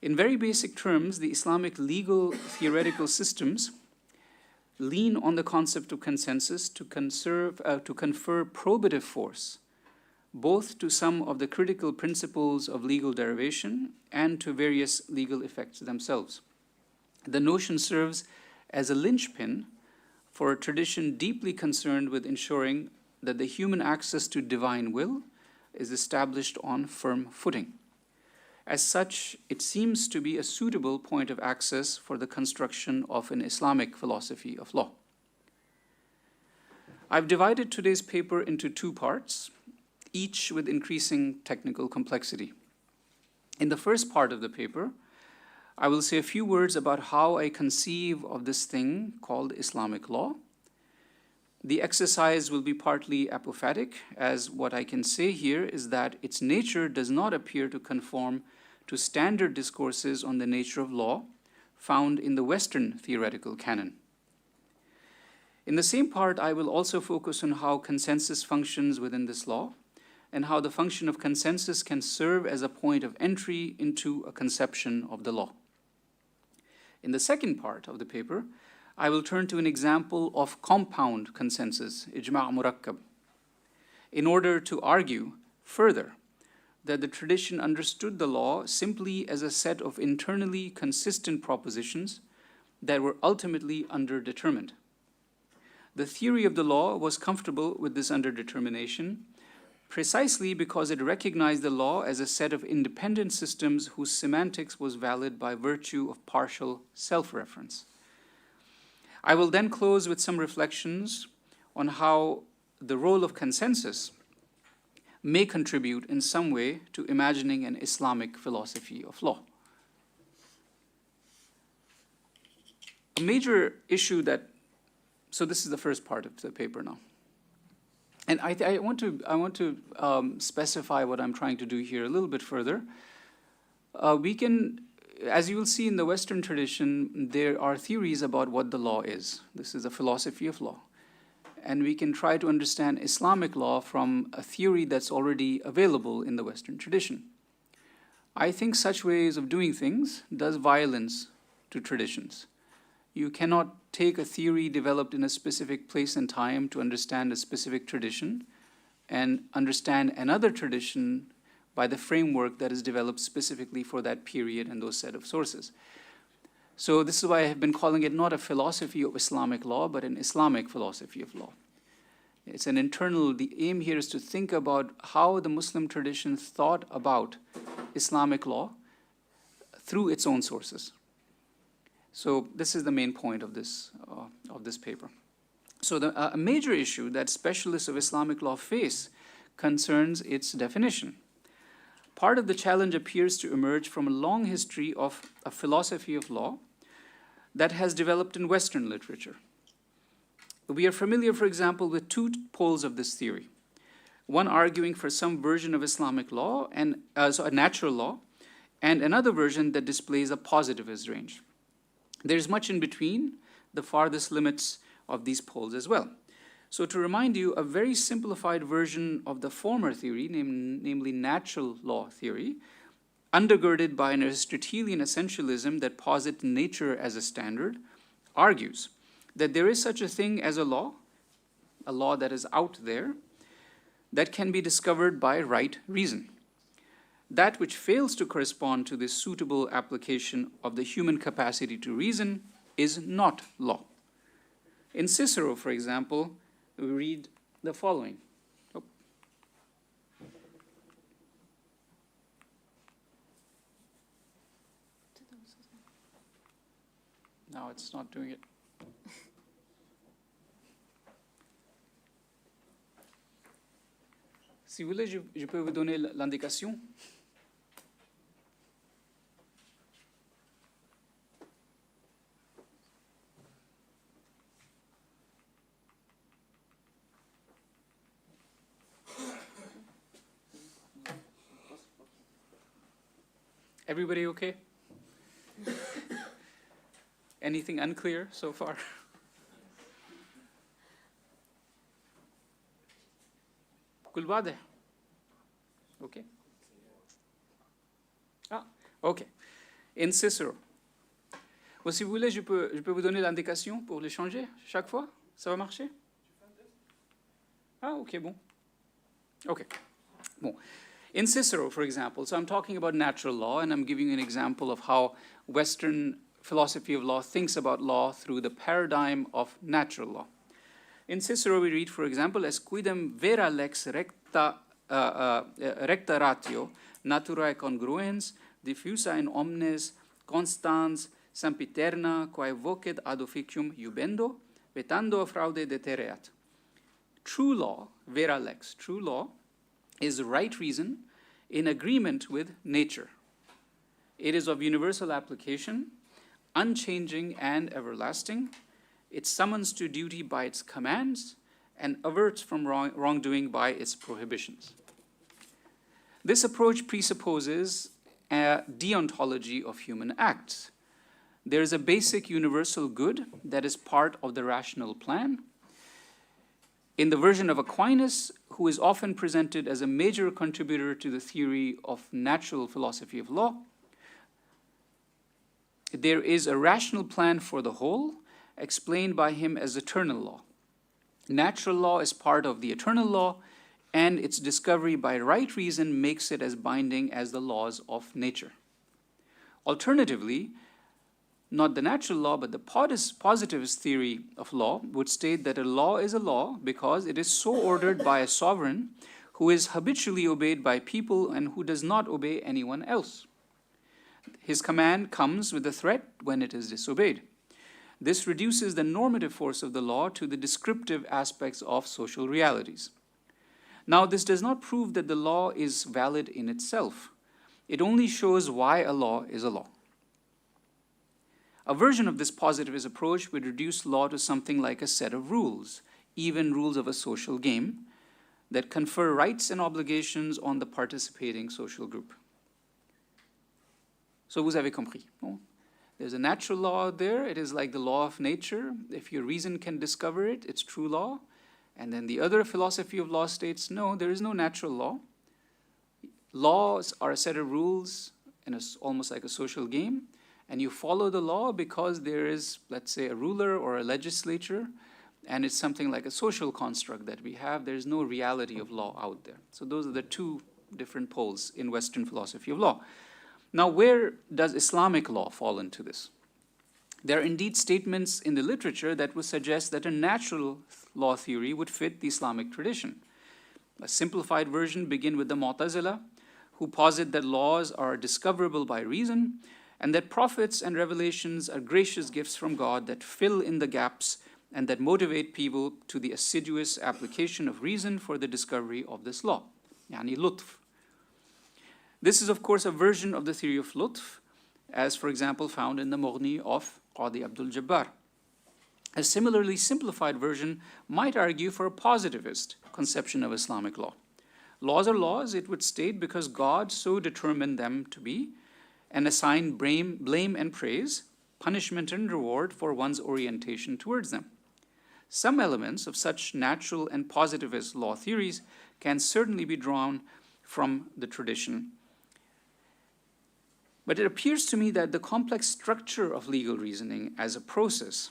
In very basic terms, the Islamic legal theoretical systems lean on the concept of consensus to confer probative force both to some of the critical principles of legal derivation and to various legal effects themselves. The notion serves as a linchpin for a tradition deeply concerned with ensuring that the human access to divine will is established on firm footing. As such, it seems to be a suitable point of access for the construction of an Islamic philosophy of law. I've divided today's paper into two parts, each with increasing technical complexity. In the first part of the paper, I will say a few words about how I conceive of this thing called Islamic law. The exercise will be partly apophatic, as what I can say here is that its nature does not appear to conform to standard discourses on the nature of law found in the Western theoretical canon. In the same part, I will also focus on how consensus functions within this law and how the function of consensus can serve as a point of entry into a conception of the law. In the second part of the paper, I will turn to an example of compound consensus, ijma' murakkab, in order to argue further that the tradition understood the law simply as a set of internally consistent propositions that were ultimately underdetermined. The theory of the law was comfortable with this underdetermination precisely because it recognized the law as a set of independent systems whose semantics was valid by virtue of partial self-reference. I will then close with some reflections on how the role of consensus may contribute in some way to imagining an Islamic philosophy of law. A major issue that, so this is the first part of the paper now. And I want to specify what I'm trying to do here a little bit further. We can, as you will see in the Western tradition, there are theories about what the law is. This is a philosophy of law. And we can try to understand Islamic law from a theory that's already available in the Western tradition. I think such ways of doing things does violence to traditions. You cannot take a theory developed in a specific place and time to understand a specific tradition and understand another tradition by the framework that is developed specifically for that period and those set of sources. So this is why I have been calling it not a philosophy of Islamic law, but an Islamic philosophy of law. It's an internal, the aim here is to think about how the Muslim tradition thought about Islamic law through its own sources. So this is the main point of this paper. So a major issue that specialists of Islamic law face concerns its definition. Part of the challenge appears to emerge from a long history of a philosophy of law that has developed in Western literature. We are familiar, for example, with two poles of this theory. One arguing for some version of Islamic law, and so a natural law, and another version that displays a positivist range. There's much in between the farthest limits of these poles as well. So to remind you, a very simplified version of the former theory, namely natural law theory, undergirded by an Aristotelian essentialism that posits nature as a standard, argues that there is such a thing as a law that is out there, that can be discovered by right reason. That which fails to correspond to this suitable application of the human capacity to reason is not law. In Cicero, for example, we read the following. Oh. No, it's not doing it. Si vous voulez, je peux vous donner l'indication. Everybody okay? Anything unclear so far? كل واضح? Okay. Ah, okay. In Cicero. Bon, si vous voulez, je peux vous donner l'indication pour les changer chaque fois. Ça va marcher? Ah, ok, bon. Okay. Bon. In Cicero, for example, so I'm talking about natural law, and I'm giving you an example of how Western philosophy of law thinks about law through the paradigm of natural law. In Cicero, we read, for example, "Es quidem vera lex recta ratio, naturae congruens, diffusa in omnes, constans, sempiterna, quae vocet ad officium iubendo, vetando fraude detereat." True law, vera lex, true law, is right reason in agreement with nature. It is of universal application, unchanging and everlasting. It summons to duty by its commands and averts from wrongdoing by its prohibitions. This approach presupposes a deontology of human acts. There is a basic universal good that is part of the rational plan. In the version of Aquinas, who is often presented as a major contributor to the theory of natural philosophy of law, there is a rational plan for the whole, explained by him as eternal law. Natural law is part of the eternal law, and its discovery by right reason makes it as binding as the laws of nature. Alternatively, not the natural law, but the positivist theory of law would state that a law is a law because it is so ordered by a sovereign who is habitually obeyed by people and who does not obey anyone else. His command comes with a threat when it is disobeyed. This reduces the normative force of the law to the descriptive aspects of social realities. Now, this does not prove that the law is valid in itself. It only shows why a law is a law. A version of this positivist approach would reduce law to something like a set of rules, even rules of a social game, that confer rights and obligations on the participating social group. So vous avez compris. No? There's a natural law out there. It is like the law of nature. If your reason can discover it, it's true law. And then the other philosophy of law states, no, there is no natural law. Laws are a set of rules, and it's almost like a social game. And you follow the law because there is, let's say, a ruler or a legislature, and it's something like a social construct that we have. There's no reality of law out there. So those are the two different poles in Western philosophy of law. Now, where does Islamic law fall into this? There are indeed statements in the literature that would suggest that a natural law theory would fit the Islamic tradition. A simplified version begins with the Mu'tazila, who posit that laws are discoverable by reason, and that prophets and revelations are gracious gifts from God that fill in the gaps and that motivate people to the assiduous application of reason for the discovery of this law. Yani lutf. This is, of course, a version of the theory of lutf, as, for example, found in the Mughni of Qadi Abdul Jabbar. A similarly simplified version might argue for a positivist conception of Islamic law. Laws are laws, it would state, because God so determined them to be, and assign blame and praise, punishment and reward for one's orientation towards them. Some elements of such natural and positivist law theories can certainly be drawn from the tradition. But it appears to me that the complex structure of legal reasoning as a process,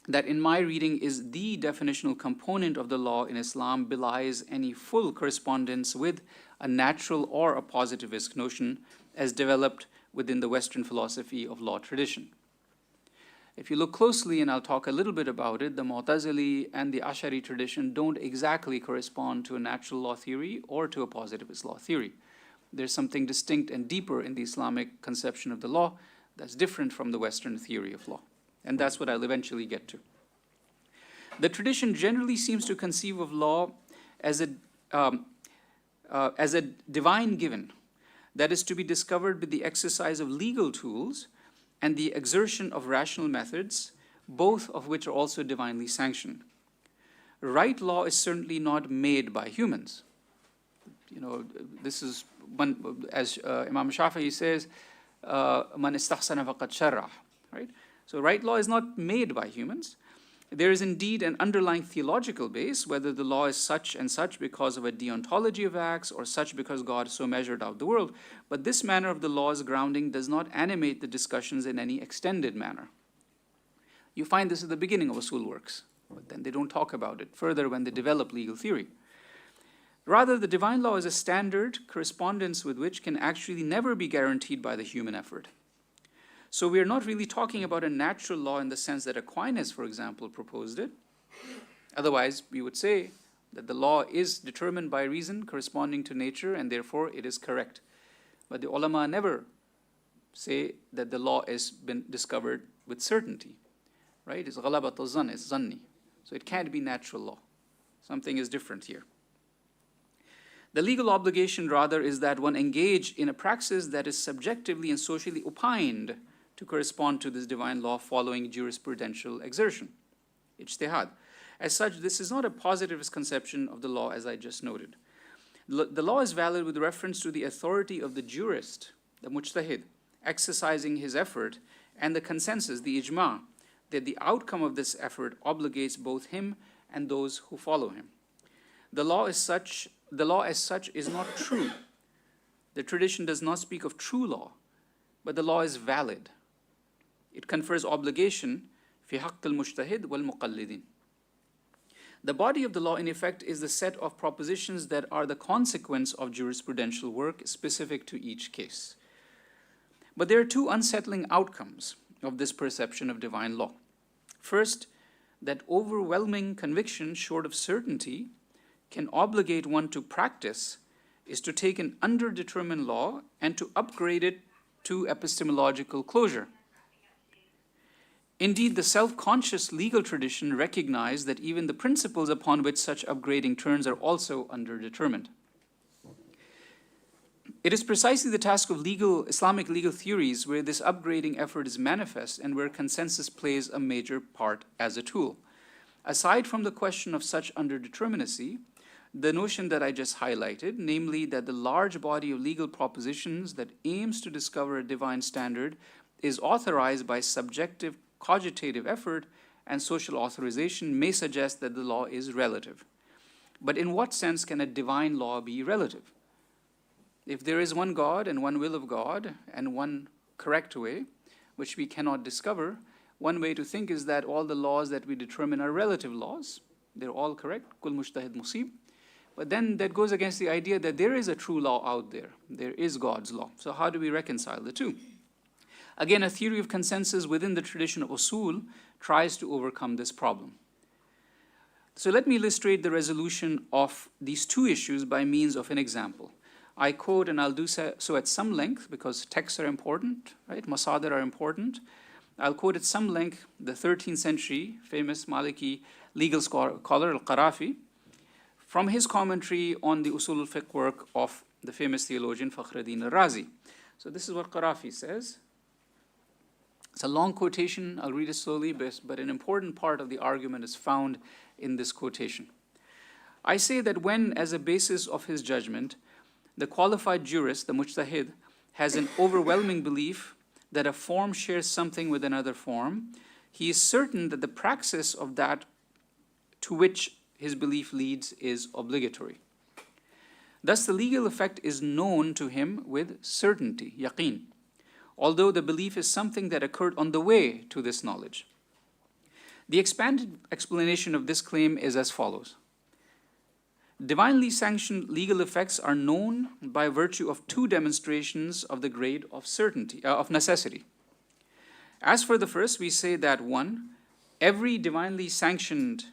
that in my reading is the definitional component of the law in Islam, belies any full correspondence with a natural or a positivist notion as developed within the Western philosophy of law tradition. If you look closely, and I'll talk a little bit about it, the Mu'tazili and the Ash'ari tradition don't exactly correspond to a natural law theory or to a positivist law theory. There's something distinct and deeper in the Islamic conception of the law that's different from the Western theory of law. And that's what I'll eventually get to. The tradition generally seems to conceive of law as a divine given that is to be discovered with the exercise of legal tools and the exertion of rational methods, both of which are also divinely sanctioned. Right law is certainly not made by humans. You know, this is one, as Imam Shafi'i says, man istahsana faqad sharrah, right? So right law is not made by humans. There is indeed an underlying theological base, whether the law is such and such because of a deontology of acts or such because God so measured out the world. But this manner of the law's grounding does not animate the discussions in any extended manner. You find this at the beginning of usul works, but then they don't talk about it further when they develop legal theory. Rather, the divine law is a standard, correspondence with which can actually never be guaranteed by the human effort. So we are not really talking about a natural law in the sense that Aquinas, for example, proposed it. Otherwise, we would say that the law is determined by reason corresponding to nature, and therefore it is correct. But the ulama never say that the law has been discovered with certainty, right? It's ghalabat al-zann, it's zanni. So it can't be natural law. Something is different here. The legal obligation, rather, is that one engage in a praxis that is subjectively and socially opined to correspond to this divine law following jurisprudential exertion, ijtihad. As such, this is not a positivist conception of the law, as I just noted. The law is valid with reference to the authority of the jurist, the mujtahid, exercising his effort, and the consensus, the ijma', that the outcome of this effort obligates both him and those who follow him. The law as such is not true. The tradition does not speak of true law, but the law is valid. It confers obligation fi haqq al-mujtahid wal-muqallidin. The body of the law, in effect, is the set of propositions that are the consequence of jurisprudential work specific to each case. But there are two unsettling outcomes of this perception of divine law. First, that overwhelming conviction short of certainty can obligate one to practice is to take an underdetermined law and to upgrade it to epistemological closure. Indeed, the self-conscious legal tradition recognized that even the principles upon which such upgrading turns are also underdetermined. It is precisely the task of Islamic legal theories where this upgrading effort is manifest and where consensus plays a major part as a tool. Aside from the question of such underdeterminacy, the notion that I just highlighted, namely that the large body of legal propositions that aims to discover a divine standard is authorized by subjective cogitative effort and social authorization, may suggest that the law is relative. But in what sense can a divine law be relative? If there is one God and one will of God and one correct way, which we cannot discover, one way to think is that all the laws that we determine are relative laws. They're all correct. Kul mujtahid musib. But then that goes against the idea that there is a true law out there. There is God's law. So how do we reconcile the two? Again, a theory of consensus within the tradition of usul tries to overcome this problem. So let me illustrate the resolution of these two issues by means of an example. I quote, and I'll do so at some length because texts are important, right? Masadir are important. I'll quote at some length the 13th century famous Maliki legal scholar Al-Qarafi from his commentary on the usul al-fiqh work of the famous theologian Fakhruddin al-Razi. So this is what Qarafi says. It's a long quotation. I'll read it slowly, but an important part of the argument is found in this quotation. I say that when, as a basis of his judgment, the qualified jurist, the mujtahid, has an overwhelming belief that a form shares something with another form, he is certain that the praxis of that to which his belief leads is obligatory. Thus, the legal effect is known to him with certainty, yaqeen, although the belief is something that occurred on the way to this knowledge. The expanded explanation of this claim is as follows. Divinely sanctioned legal effects are known by virtue of two demonstrations of the grade of certainty, of necessity. As for the first, we say that 1, every divinely sanctioned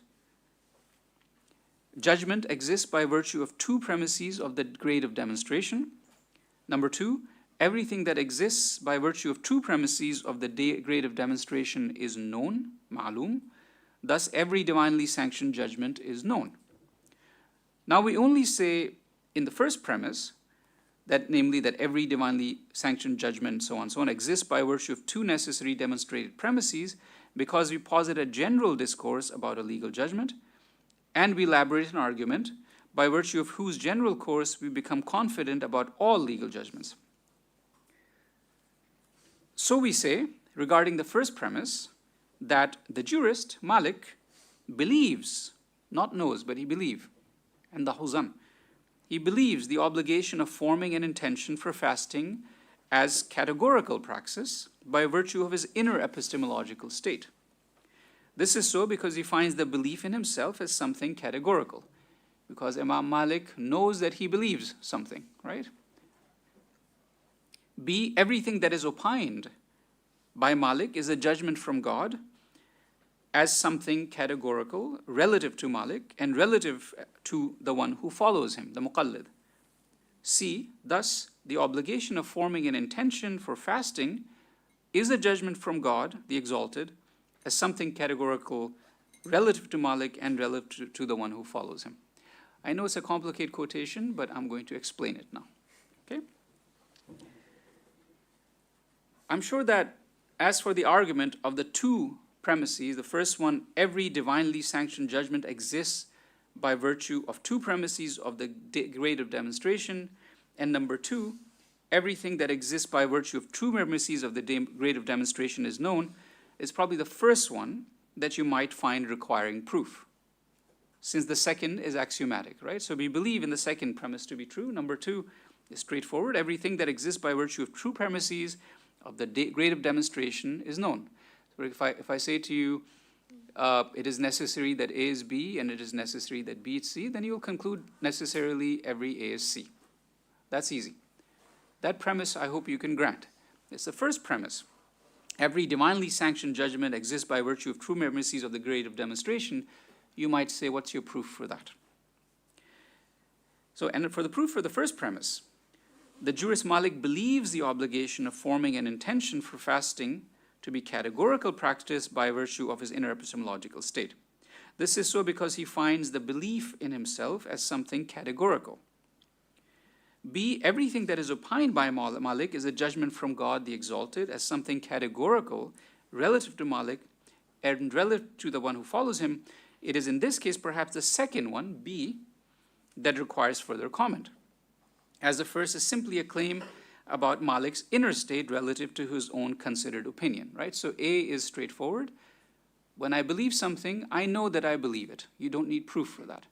judgment exists by virtue of two premises of the grade of demonstration. Number 2, everything that exists by virtue of two premises of the grade of demonstration is known, ma'lum. Thus, every divinely sanctioned judgment is known. Now, we only say in the first premise, that namely that every divinely sanctioned judgment, so on, exists by virtue of two necessary demonstrated premises, because we posit a general discourse about a legal judgment, and we elaborate an argument by virtue of whose general course we become confident about all legal judgments. So we say, regarding the first premise, that the jurist, Malik, believes, not knows, but he believes, and the huzan, he believes the obligation of forming an intention for fasting as categorical praxis by virtue of his inner epistemological state. This is so because he finds the belief in himself as something categorical, because Imam Malik knows that he believes something, right? B, everything that is opined by Malik is a judgment from God as something categorical, relative to Malik, and relative to the one who follows him, the muqallid. C, thus, the obligation of forming an intention for fasting is a judgment from God, the Exalted, as something categorical, relative to Malik and relative to the one who follows him. I know it's a complicated quotation, but I'm going to explain it now. Okay? I'm sure that as for the argument of the two premises, the first one, every divinely sanctioned judgment exists by virtue of two premises of the grade of demonstration, and number 2, everything that exists by virtue of two premises of the grade of demonstration is known, is probably the first one that you might find requiring proof, since the second is axiomatic, right? So we believe in the second premise to be true. Number 2 is straightforward. Everything that exists by virtue of true premises of the grade of demonstration is known. So if I say to you, it is necessary that A is B and it is necessary that B is C, then you'll conclude necessarily every A is C. That's easy. That premise I hope you can grant. It's the first premise. Every divinely sanctioned judgment exists by virtue of true premises of the grade of demonstration. You might say, what's your proof for that? So, and for the proof for the first premise, the jurist Malik believes the obligation of forming an intention for fasting to be categorical practice by virtue of his inner epistemological state. This is so because he finds the belief in himself as something categorical. B, everything that is opined by Malik is a judgment from God the Exalted as something categorical relative to Malik and relative to the one who follows him. It is in this case perhaps the second one, B, that requires further comment, as the first is simply a claim about Malik's inner state relative to his own considered opinion, right? So A is straightforward. When I believe something, I know that I believe it. You don't need proof for that.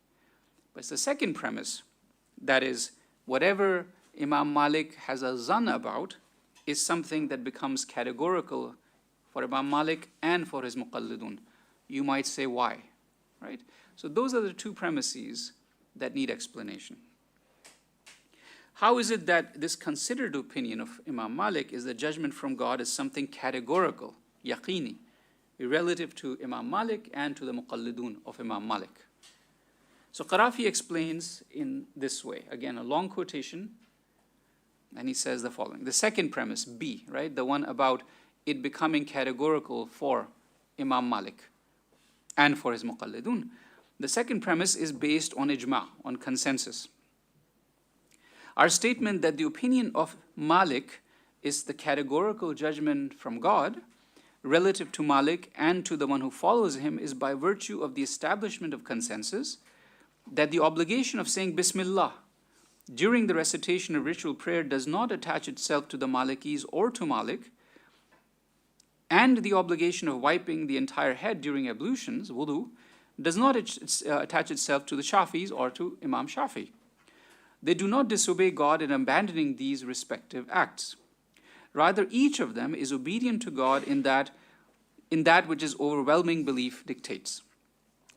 But it's the second premise, that is, whatever Imam Malik has a zan about is something that becomes categorical for Imam Malik and for his muqallidun. You might say why, right? So those are the two premises that need explanation. How is it that this considered opinion of Imam Malik is the judgment from God as something categorical, yaqini, relative to Imam Malik and to the muqallidun of Imam Malik? So Qarafi explains in this way, again a long quotation, and he says the following. The second premise, B, right, the one about it becoming categorical for Imam Malik and for his muqallidun. The second premise is based on ijma', on consensus. Our statement that the opinion of Malik is the categorical judgment from God relative to Malik and to the one who follows him is by virtue of the establishment of consensus that the obligation of saying Bismillah during the recitation of ritual prayer does not attach itself to the Malikis or to Malik, and the obligation of wiping the entire head during ablutions, wudu, does not attach itself to the Shafis or to Imam Shafi. They do not disobey God in abandoning these respective acts. Rather, each of them is obedient to God in that which his overwhelming belief dictates.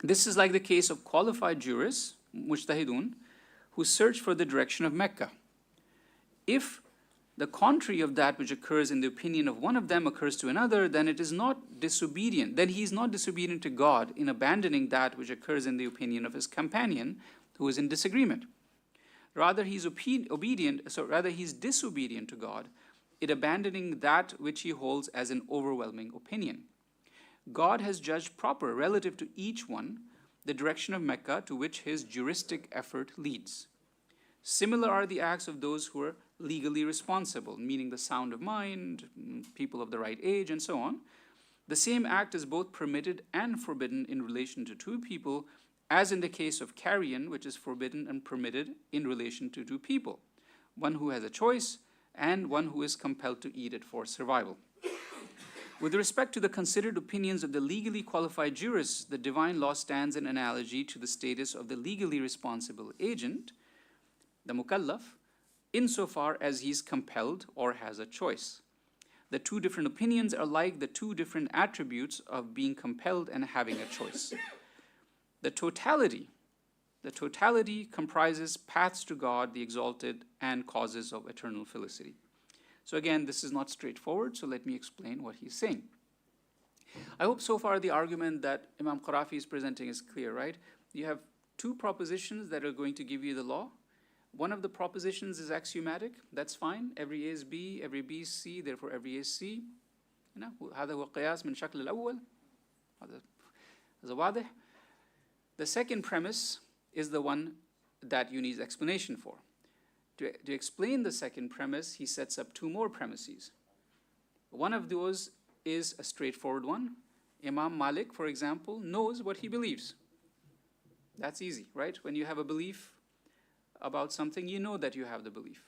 This is like the case of qualified jurists, mujtahidun, who search for the direction of Mecca. If the contrary of that which occurs in the opinion of one of them occurs to another, then it is not disobedient. Then he is not disobedient to God in abandoning that which occurs in the opinion of his companion who is in disagreement. Rather, he's disobedient to God in abandoning that which he holds as an overwhelming opinion. God has judged proper relative to each one the direction of Mecca to which his juristic effort leads. Similar are the acts of those who are legally responsible, meaning the sound of mind, people of the right age, and so on. The same act is both permitted and forbidden in relation to two people, as in the case of carrion, which is forbidden and permitted in relation to two people, one who has a choice and one who is compelled to eat it for survival. With respect to the considered opinions of the legally qualified jurists, the divine law stands in analogy to the status of the legally responsible agent, the mukallaf, insofar as he is compelled or has a choice. The two different opinions are like the two different attributes of being compelled and having a choice. The totality comprises paths to God, the Exalted, and causes of eternal felicity. So again, this is not straightforward, so let me explain what he's saying. I hope so far the argument that Imam Qarafi is presenting is clear, right? You have two propositions that are going to give you the law. One of the propositions is axiomatic, that's fine. Every A is B, every B is C, therefore every A is C. هذا هو قياس من شكل الأول. هذا واضح. The second premise is the one that you need explanation for. To explain the second premise, he sets up two more premises. One of those is a straightforward one. Imam Malik, for example, knows what he believes. That's easy, right? When you have a belief about something, you know that you have the belief.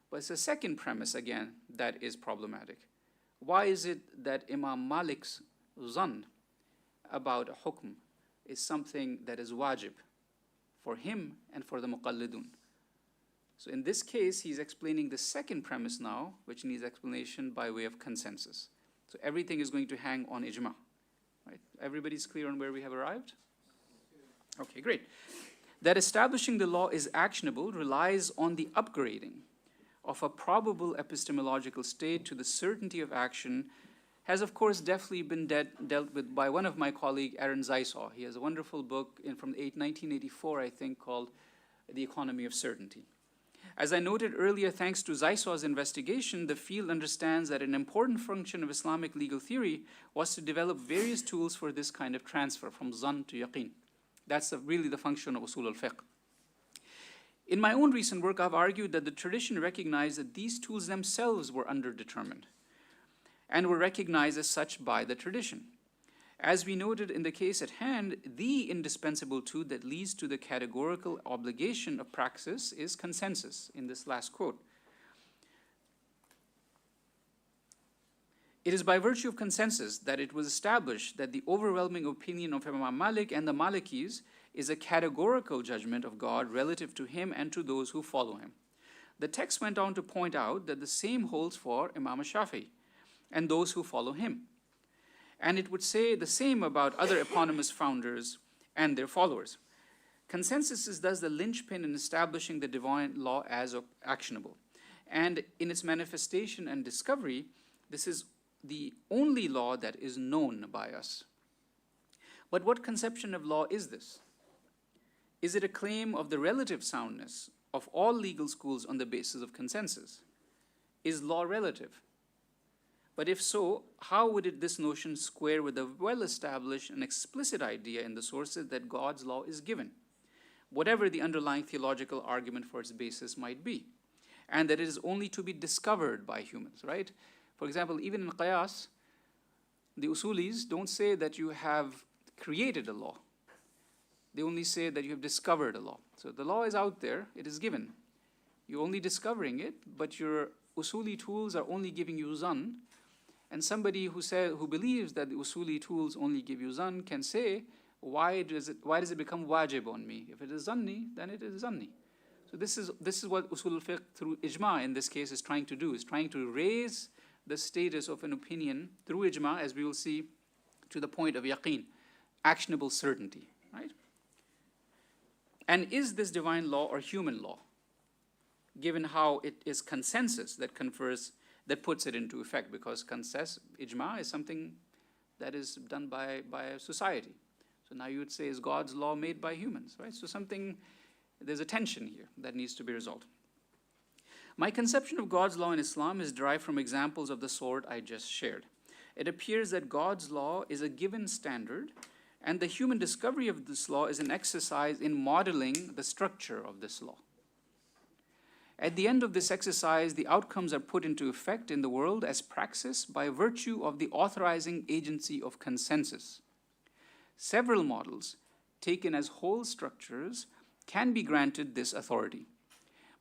But it's the second premise, again, that is problematic. Why is it that Imam Malik's zan about a hukm is something that is wajib for him and for the muqallidun? So in this case, he's explaining the second premise now, which needs explanation by way of consensus. So everything is going to hang on ijma'. Right? Everybody's clear on where we have arrived? Okay, great. That establishing the law is actionable relies on the upgrading of a probable epistemological state to the certainty of action has, of course, deftly been dealt with by one of my colleagues, Aaron Zeisaw. He has a wonderful book from 1984, I think, called The Economy of Certainty. As I noted earlier, thanks to Zeisaw's investigation, the field understands that an important function of Islamic legal theory was to develop various tools for this kind of transfer from zan to yaqeen. That's really the function of usul al-fiqh. In my own recent work, I've argued that the tradition recognized that these tools themselves were underdetermined and were recognized as such by the tradition. As we noted in the case at hand, the indispensable tool that leads to the categorical obligation of praxis is consensus, in this last quote. It is by virtue of consensus that it was established that the overwhelming opinion of Imam Malik and the Malikis is a categorical judgment of God relative to him and to those who follow him. The text went on to point out that the same holds for Imam Shafi'i and those who follow him. And it would say the same about other eponymous founders and their followers. Consensus is thus the linchpin in establishing the divine law as actionable. And in its manifestation and discovery, this is the only law that is known by us. But what conception of law is this? Is it a claim of the relative soundness of all legal schools on the basis of consensus? Is law relative? But if so, how would this notion square with a well-established and explicit idea in the sources that God's law is given, whatever the underlying theological argument for its basis might be, and that it is only to be discovered by humans, right? For example, even in Qiyas, the Usulis don't say that you have created a law. They only say that you have discovered a law. So the law is out there, it is given. You're only discovering it, but your Usuli tools are only giving you zan. And somebody who believes that the Usuli tools only give you zan can say, why does it become wajib on me? If it is zanni, then it is zanni. So this is what Usul al-Fiqh through ijma in this case is trying to do, is trying to raise the status of an opinion through ijma, as we will see, to the point of yaqeen, actionable certainty, right? And is this divine law or human law, given how it is consensus that puts it into effect? Because ijma is something that is done by a society. So now you would say, is God's law made by humans, right? So there's a tension here that needs to be resolved. My conception of God's law in Islam is derived from examples of the sort I just shared. It appears that God's law is a given standard, and the human discovery of this law is an exercise in modeling the structure of this law. At the end of this exercise, the outcomes are put into effect in the world as praxis by virtue of the authorizing agency of consensus. Several models, taken as whole structures, can be granted this authority.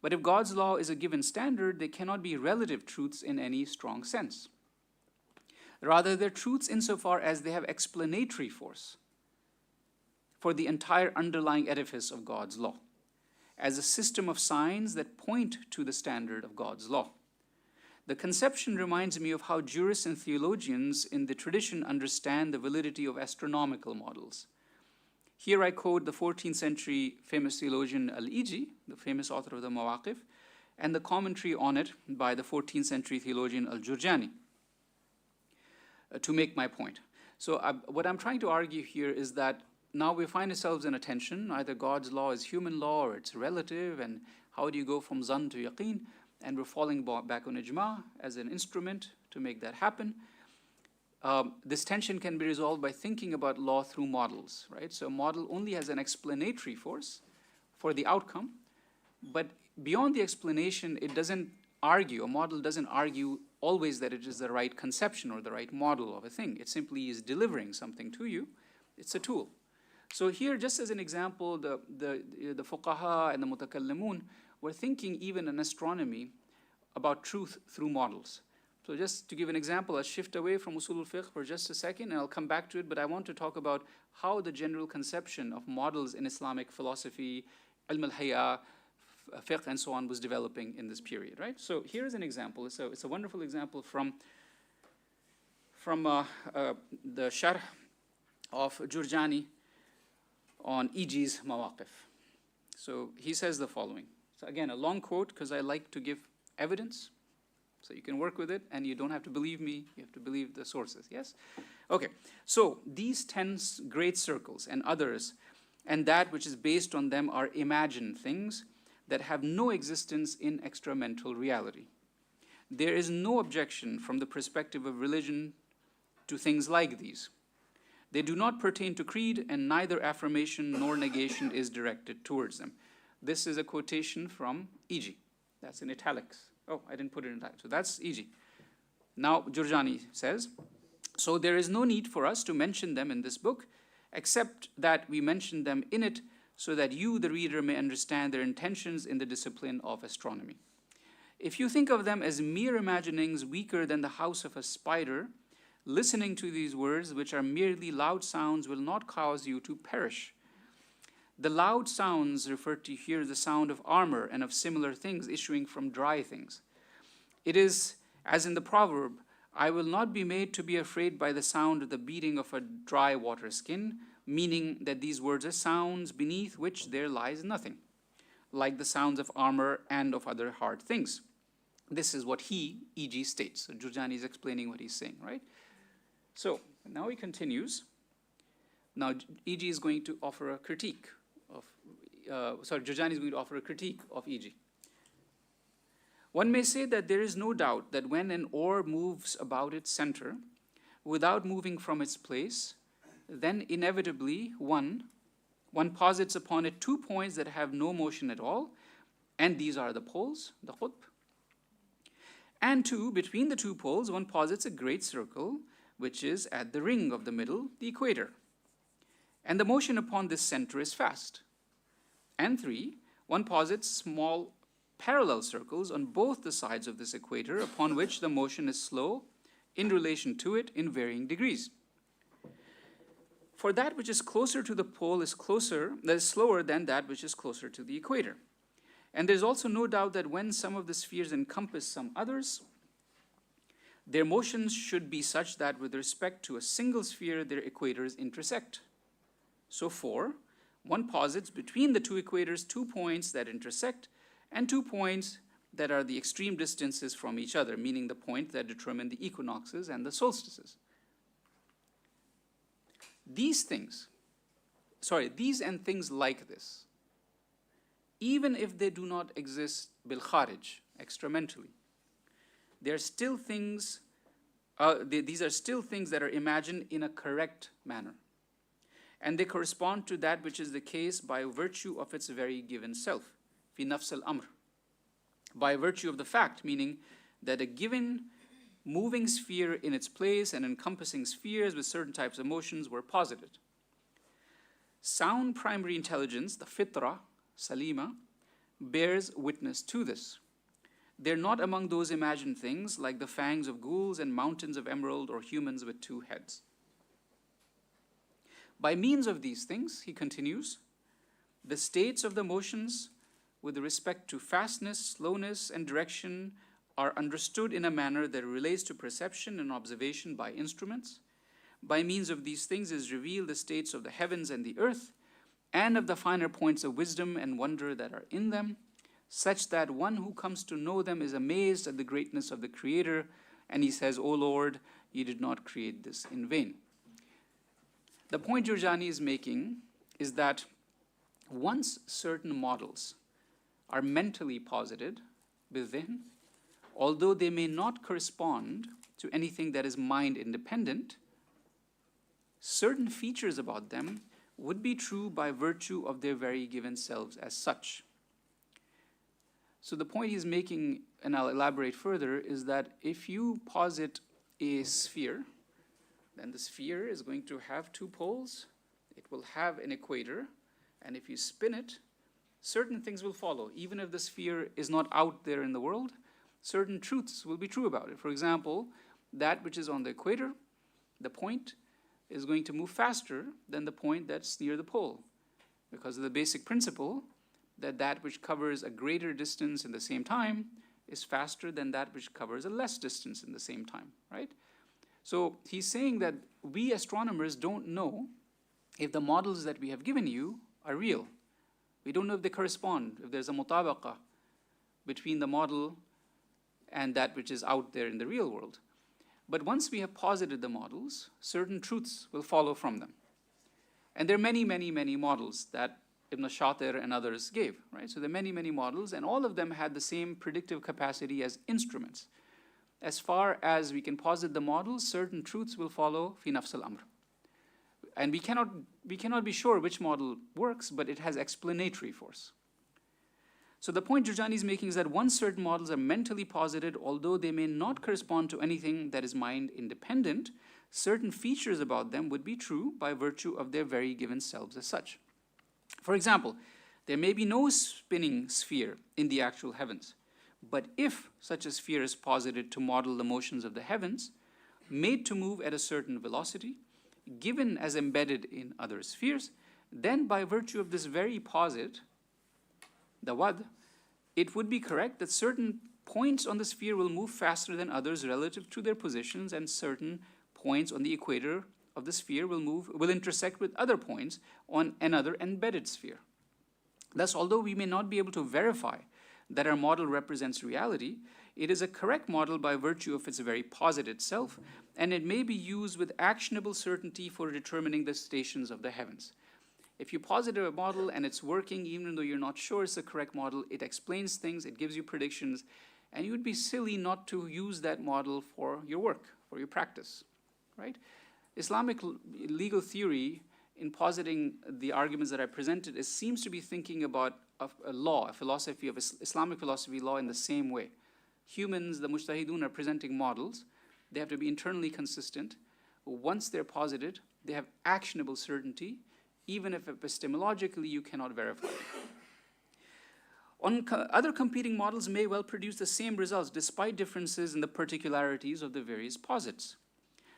But if God's law is a given standard, they cannot be relative truths in any strong sense. Rather, they're truths insofar as they have explanatory force for the entire underlying edifice of God's law, as a system of signs that point to the standard of God's law. The conception reminds me of how jurists and theologians in the tradition understand the validity of astronomical models. Here I quote the 14th century famous theologian Al-Iji, the famous author of the Mawaqif, and the commentary on it by the 14th century theologian Al-Jurjani to make my point. So what I'm trying to argue here is that now we find ourselves in a tension. Either God's law is human law or it's relative, and how do you go from zan to yaqeen? And we're falling back on ijma as an instrument to make that happen. This tension can be resolved by thinking about law through models, right? So a model only has an explanatory force for the outcome, but beyond the explanation, it doesn't argue. A model doesn't argue always that it is the right conception or the right model of a thing. It simply is delivering something to you. It's a tool. So here, just as an example, the fuqaha and the mutakallimun were thinking even in astronomy about truth through models. So just to give an example, I'll shift away from usul al-fiqh for just a second, and I'll come back to it, but I want to talk about how the general conception of models in Islamic philosophy, ilm al-hayya, fiqh, and so on was developing in this period, right? So here's an example. It's a wonderful example from the sharh of Jurjani on EG's mawaqif. So he says the following. So again, a long quote because I like to give evidence. So you can work with it and you don't have to believe me, you have to believe the sources, yes? Okay, so these 10 great circles and others and that which is based on them are imagined things that have no existence in extramental reality. There is no objection from the perspective of religion to things like these. They do not pertain to creed, and neither affirmation nor negation is directed towards them. This is a quotation from E.G. That's in italics. Oh, I didn't put it in italics. So that's E.G. Now, Jurjani says, so there is no need for us to mention them in this book, except that we mention them in it so that you, the reader, may understand their intentions in the discipline of astronomy. If you think of them as mere imaginings weaker than the house of a spider, listening to these words, which are merely loud sounds, will not cause you to perish. The loud sounds refer to here the sound of armor and of similar things issuing from dry things. It is, as in the proverb, I will not be made to be afraid by the sound of the beating of a dry water skin, meaning that these words are sounds beneath which there lies nothing, like the sounds of armor and of other hard things. This is what he, E.G., states. So Jurjani is explaining what he's saying, right? So now he continues. Now E.G. is going to offer a critique of, Jurjani is going to offer a critique of E.G. One may say that there is no doubt that when an orb moves about its center without moving from its place, then inevitably one posits upon it 2 points that have no motion at all, and these are the poles, the qutb. And 2, between the 2 poles, one posits a great circle, which is at the ring of the middle, the equator. And the motion upon this center is fast. And 3, one posits small parallel circles on both the sides of this equator, upon which the motion is slow in relation to it in varying degrees. For that which is closer to the pole is slower than that which is closer to the equator. And there's also no doubt that when some of the spheres encompass some others, their motions should be such that with respect to a single sphere, their equators intersect. So 4, one posits between the 2 equators 2 points that intersect and 2 points that are the extreme distances from each other, meaning the point that determine the equinoxes and the solstices. These and things like this, even if they do not exist bil kharij, extramentally, they are still things, these are still things that are imagined in a correct manner. And they correspond to that which is the case by virtue of its very given self, fi nafs al-amr. By virtue of the fact, meaning that a given moving sphere in its place and encompassing spheres with certain types of motions were posited. Sound primary intelligence, the fitra, salima, bears witness to this. They're not among those imagined things like the fangs of ghouls and mountains of emerald or humans with 2 heads. By means of these things, he continues, the states of the motions with respect to fastness, slowness, and direction are understood in a manner that relates to perception and observation by instruments. By means of these things is revealed the states of the heavens and the earth, and of the finer points of wisdom and wonder that are in them, such that one who comes to know them is amazed at the greatness of the Creator, and he says, O Lord, you did not create this in vain. The point Jurjani is making is that once certain models are mentally posited, bidhin, although they may not correspond to anything that is mind independent, certain features about them would be true by virtue of their very given selves as such. So the point he's making, and I'll elaborate further, is that if you posit a sphere, then the sphere is going to have 2 poles, it will have an equator, and if you spin it, certain things will follow. Even if the sphere is not out there in the world, certain truths will be true about it. For example, that which is on the equator, the point, is going to move faster than the point that's near the pole, because of the basic principle that that which covers a greater distance in the same time is faster than that which covers a less distance in the same time, right? So he's saying that we astronomers don't know if the models that we have given you are real. We don't know if they correspond, if there's a mutabaqa between the model and that which is out there in the real world. But once we have posited the models, certain truths will follow from them. And there are many, many, many models that Ibn Shatir and others gave, right? So there are many, many models, and all of them had the same predictive capacity as instruments. As far as we can posit the models, certain truths will follow fi nafs al-amr. And we cannot be sure which model works, but it has explanatory force. So the point Jurjani is making is that once certain models are mentally posited, although they may not correspond to anything that is mind independent, certain features about them would be true by virtue of their very given selves as such. For example, there may be no spinning sphere in the actual heavens, but if such a sphere is posited to model the motions of the heavens, made to move at a certain velocity, given as embedded in other spheres, then by virtue of this very posit, the wad, it would be correct that certain points on the sphere will move faster than others relative to their positions, and certain points on the equator of the sphere will intersect with other points on another embedded sphere. Thus, although we may not be able to verify that our model represents reality, it is a correct model by virtue of its very posited self, and it may be used with actionable certainty for determining the stations of the heavens. If you posit a model and it's working, even though you're not sure it's the correct model, it explains things, it gives you predictions, and you would be silly not to use that model for your work, for your practice, right? Islamic legal theory, in positing the arguments that I presented, seems to be thinking about a law, a philosophy of Islamic philosophy law in the same way. Humans, the mujtahidun, are presenting models. They have to be internally consistent. Once they're posited, they have actionable certainty, even if epistemologically you cannot verify it. Other competing models may well produce the same results despite differences in the particularities of the various posits.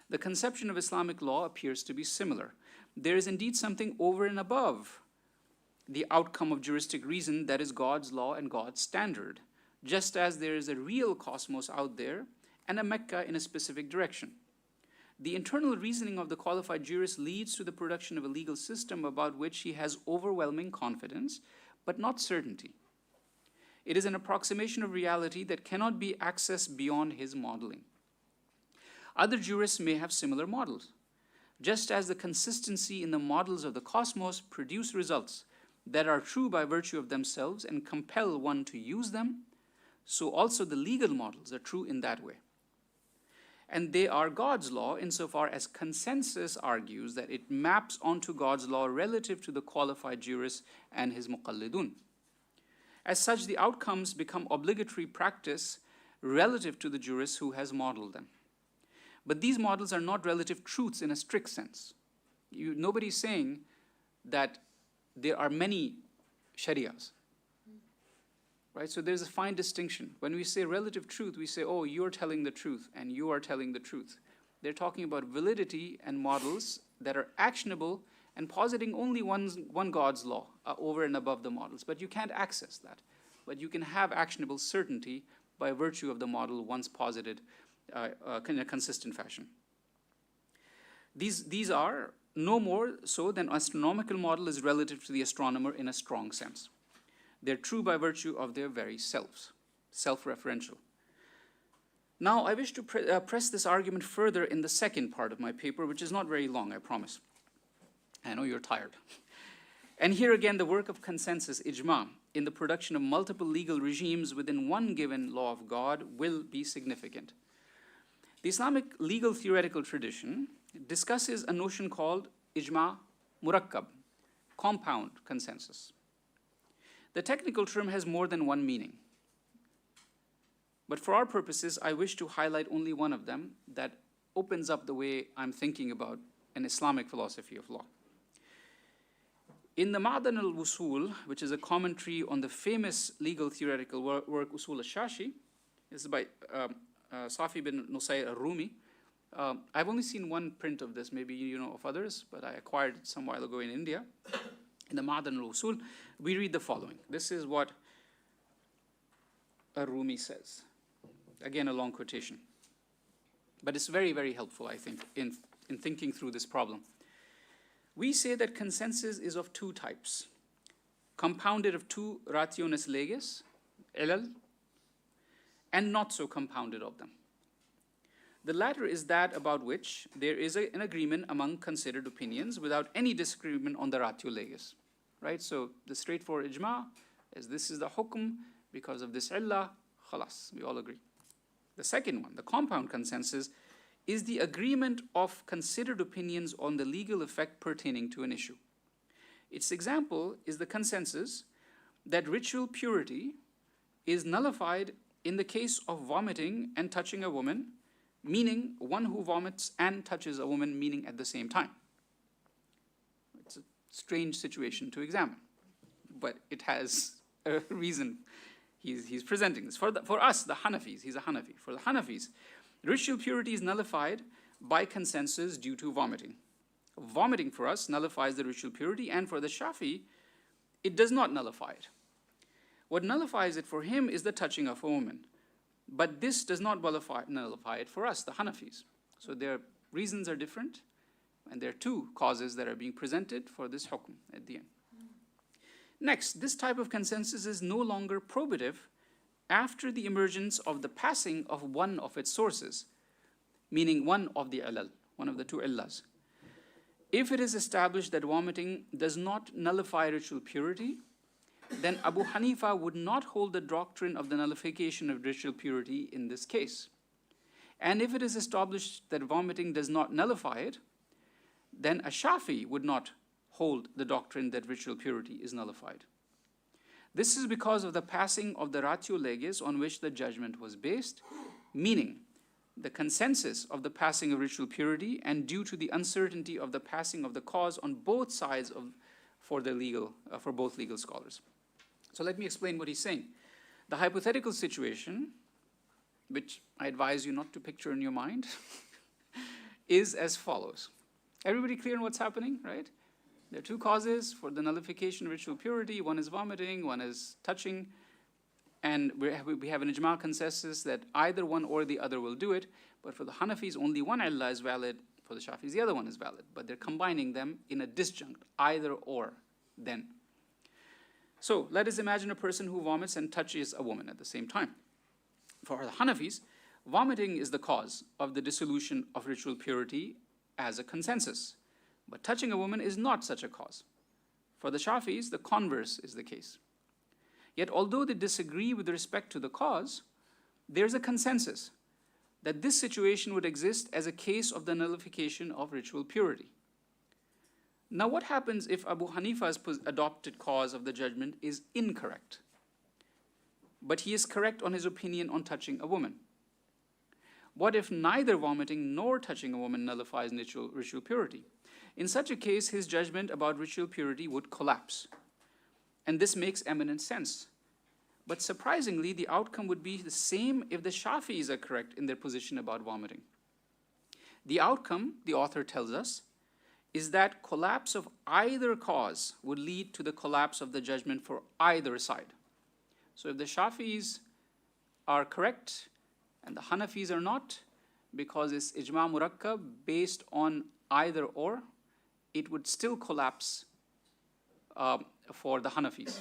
The conception of Islamic law appears to be similar. There is indeed something over and above the outcome of juristic reason that is God's law and God's standard, just as there is a real cosmos out there and a Mecca in a specific direction. The internal reasoning of the qualified jurist leads to the production of a legal system about which he has overwhelming confidence, but not certainty. It is an approximation of reality that cannot be accessed beyond his modeling. Other jurists may have similar models. Just as the consistency in the models of the cosmos produce results that are true by virtue of themselves and compel one to use them, so also the legal models are true in that way. And they are God's law insofar as consensus argues that it maps onto God's law relative to the qualified jurist and his muqallidun. As such, the outcomes become obligatory practice relative to the jurist who has modeled them. But these models are not relative truths in a strict sense. Nobody's saying that there are many sharias. Right? So there's a fine distinction. When we say relative truth, we say, oh, you're telling the truth and you are telling the truth. They're talking about validity and models that are actionable and positing only one God's law over and above the models. But you can't access that. But you can have actionable certainty by virtue of the model once posited in a consistent fashion. These are no more so than astronomical model is relative to the astronomer in a strong sense. They're true by virtue of their very selves, self-referential. Now, I wish to press this argument further in the second part of my paper, which is not very long, I promise. I know you're tired. And here again, the work of consensus, ijma, in the production of multiple legal regimes within one given law of God will be significant. The Islamic legal theoretical tradition discusses a notion called ijma murakkab, compound consensus. The technical term has more than one meaning. But for our purposes, I wish to highlight only one of them that opens up the way I'm thinking about an Islamic philosophy of law. In the Ma'dan al-Wusul, which is a commentary on the famous legal theoretical work Usul al-Shashi, this is by Safi bin Nusayr al-Rumi. I've only seen one print of this, maybe you know of others, but I acquired it some while ago in India. In the Ma'dan al-Wusul, we read the following. This is what al-Rumi says. Again, a long quotation. But it's very, very helpful, I think, in thinking through this problem. We say that consensus is of two types, compounded of two rationes leges, ilal, and not so compounded of them. The latter is that about which there is an agreement among considered opinions without any disagreement on the ratio leges. Right? So the straightforward ijma is this is the hukm because of this illah, khalas, we all agree. The second one, the compound consensus, is the agreement of considered opinions on the legal effect pertaining to an issue. Its example is the consensus that ritual purity is nullified in the case of vomiting and touching a woman, meaning one who vomits and touches a woman, meaning at the same time. It's a strange situation to examine, but it has a reason he's presenting this. For us, the Hanafis, he's a Hanafi. For the Hanafis, ritual purity is nullified by consensus due to vomiting. Vomiting for us nullifies the ritual purity, and for the Shafi, it does not nullify it. What nullifies it for him is the touching of a woman. But this does not nullify it for us, the Hanafis. So their reasons are different, and there are two causes that are being presented for this hukm at the end. Next, this type of consensus is no longer probative after the emergence of the passing of one of its sources, meaning one of the ilal, one of the two illahs. If it is established that vomiting does not nullify ritual purity, then Abu Hanifa would not hold the doctrine of the nullification of ritual purity in this case. And if it is established that vomiting does not nullify it, then a Shafi would not hold the doctrine that ritual purity is nullified. This is because of the passing of the ratio leges on which the judgment was based, meaning the consensus of the passing of ritual purity and due to the uncertainty of the passing of the cause on both sides for both legal scholars. So let me explain what he's saying. The hypothetical situation, which I advise you not to picture in your mind, is as follows. Everybody clear on what's happening, right? There are two causes for the nullification of ritual purity. One is vomiting, one is touching. And we have an ijma consensus that either one or the other will do it. But for the Hanafis, only one illah is valid. For the Shafis, the other one is valid. But they're combining them in a disjunct, either or, then. So let us imagine a person who vomits and touches a woman at the same time. For the Hanafis, vomiting is the cause of the dissolution of ritual purity as a consensus. But touching a woman is not such a cause. For the Shafis, the converse is the case. Yet although they disagree with respect to the cause, there's a consensus that this situation would exist as a case of the nullification of ritual purity. Now what happens if Abu Hanifa's adopted cause of the judgment is incorrect, but he is correct on his opinion on touching a woman? What if neither vomiting nor touching a woman nullifies ritual purity? In such a case, his judgment about ritual purity would collapse. And this makes eminent sense. But surprisingly, the outcome would be the same if the Shafis are correct in their position about vomiting. The outcome, the author tells us, is that collapse of either cause would lead to the collapse of the judgment for either side. So if the Shafis are correct and the Hanafis are not, because it's ijma murakkab based on either or, it would still collapse for the Hanafis.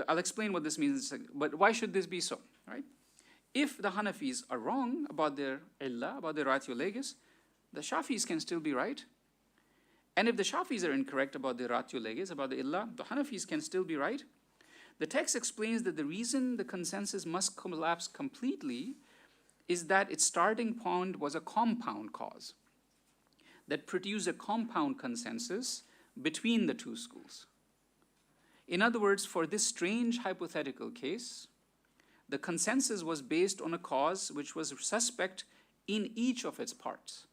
I'll explain what this means in a second, but why should this be so, right? If the Hanafis are wrong about their illah, about their ratio legis, the Shafis can still be right. And if the Shafis are incorrect about their ratio legis, about the illah, the Hanafis can still be right. The text explains that the reason the consensus must collapse completely is that its starting point was a compound cause that produced a compound consensus between the two schools. In other words, for this strange hypothetical case, the consensus was based on a cause which was suspect in each of its parts,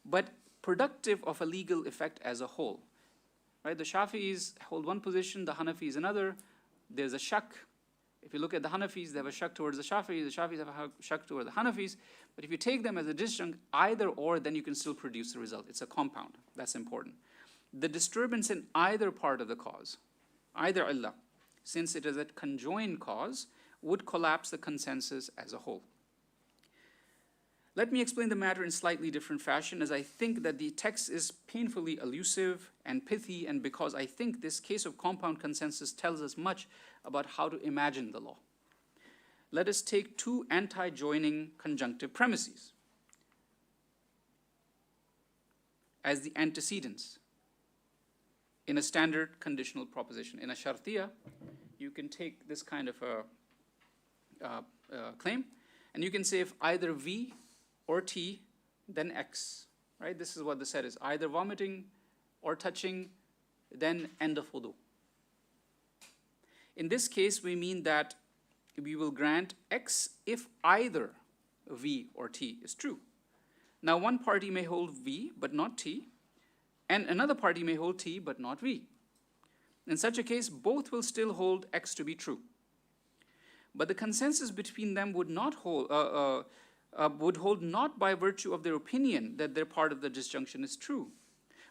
but productive of a legal effect as a whole. Right? The Shafis hold one position, the Hanafis another. There's a shak. If you look at the Hanafis, they have a shak towards the Shafis have a shak towards the Hanafis. But if you take them as a disjunct, either or, then you can still produce the result. It's a compound. That's important. The disturbance in either part of the cause, either illah, since it is a conjoined cause, would collapse the consensus as a whole. Let me explain the matter in slightly different fashion, as I think that the text is painfully elusive and pithy, and because I think this case of compound consensus tells us much about how to imagine the law. Let us take two anti-joining conjunctive premises as the antecedents in a standard conditional proposition. In a shartiya, you can take this kind of a claim, and you can say if either V or T, then X, right? This is what the set is. Either vomiting or touching, then end of wudu. In this case, we mean that we will grant X if either V or T is true. Now, one party may hold V but not T, and another party may hold T but not V. In such a case, both will still hold X to be true. But the consensus between them would hold not by virtue of their opinion that their part of the disjunction is true,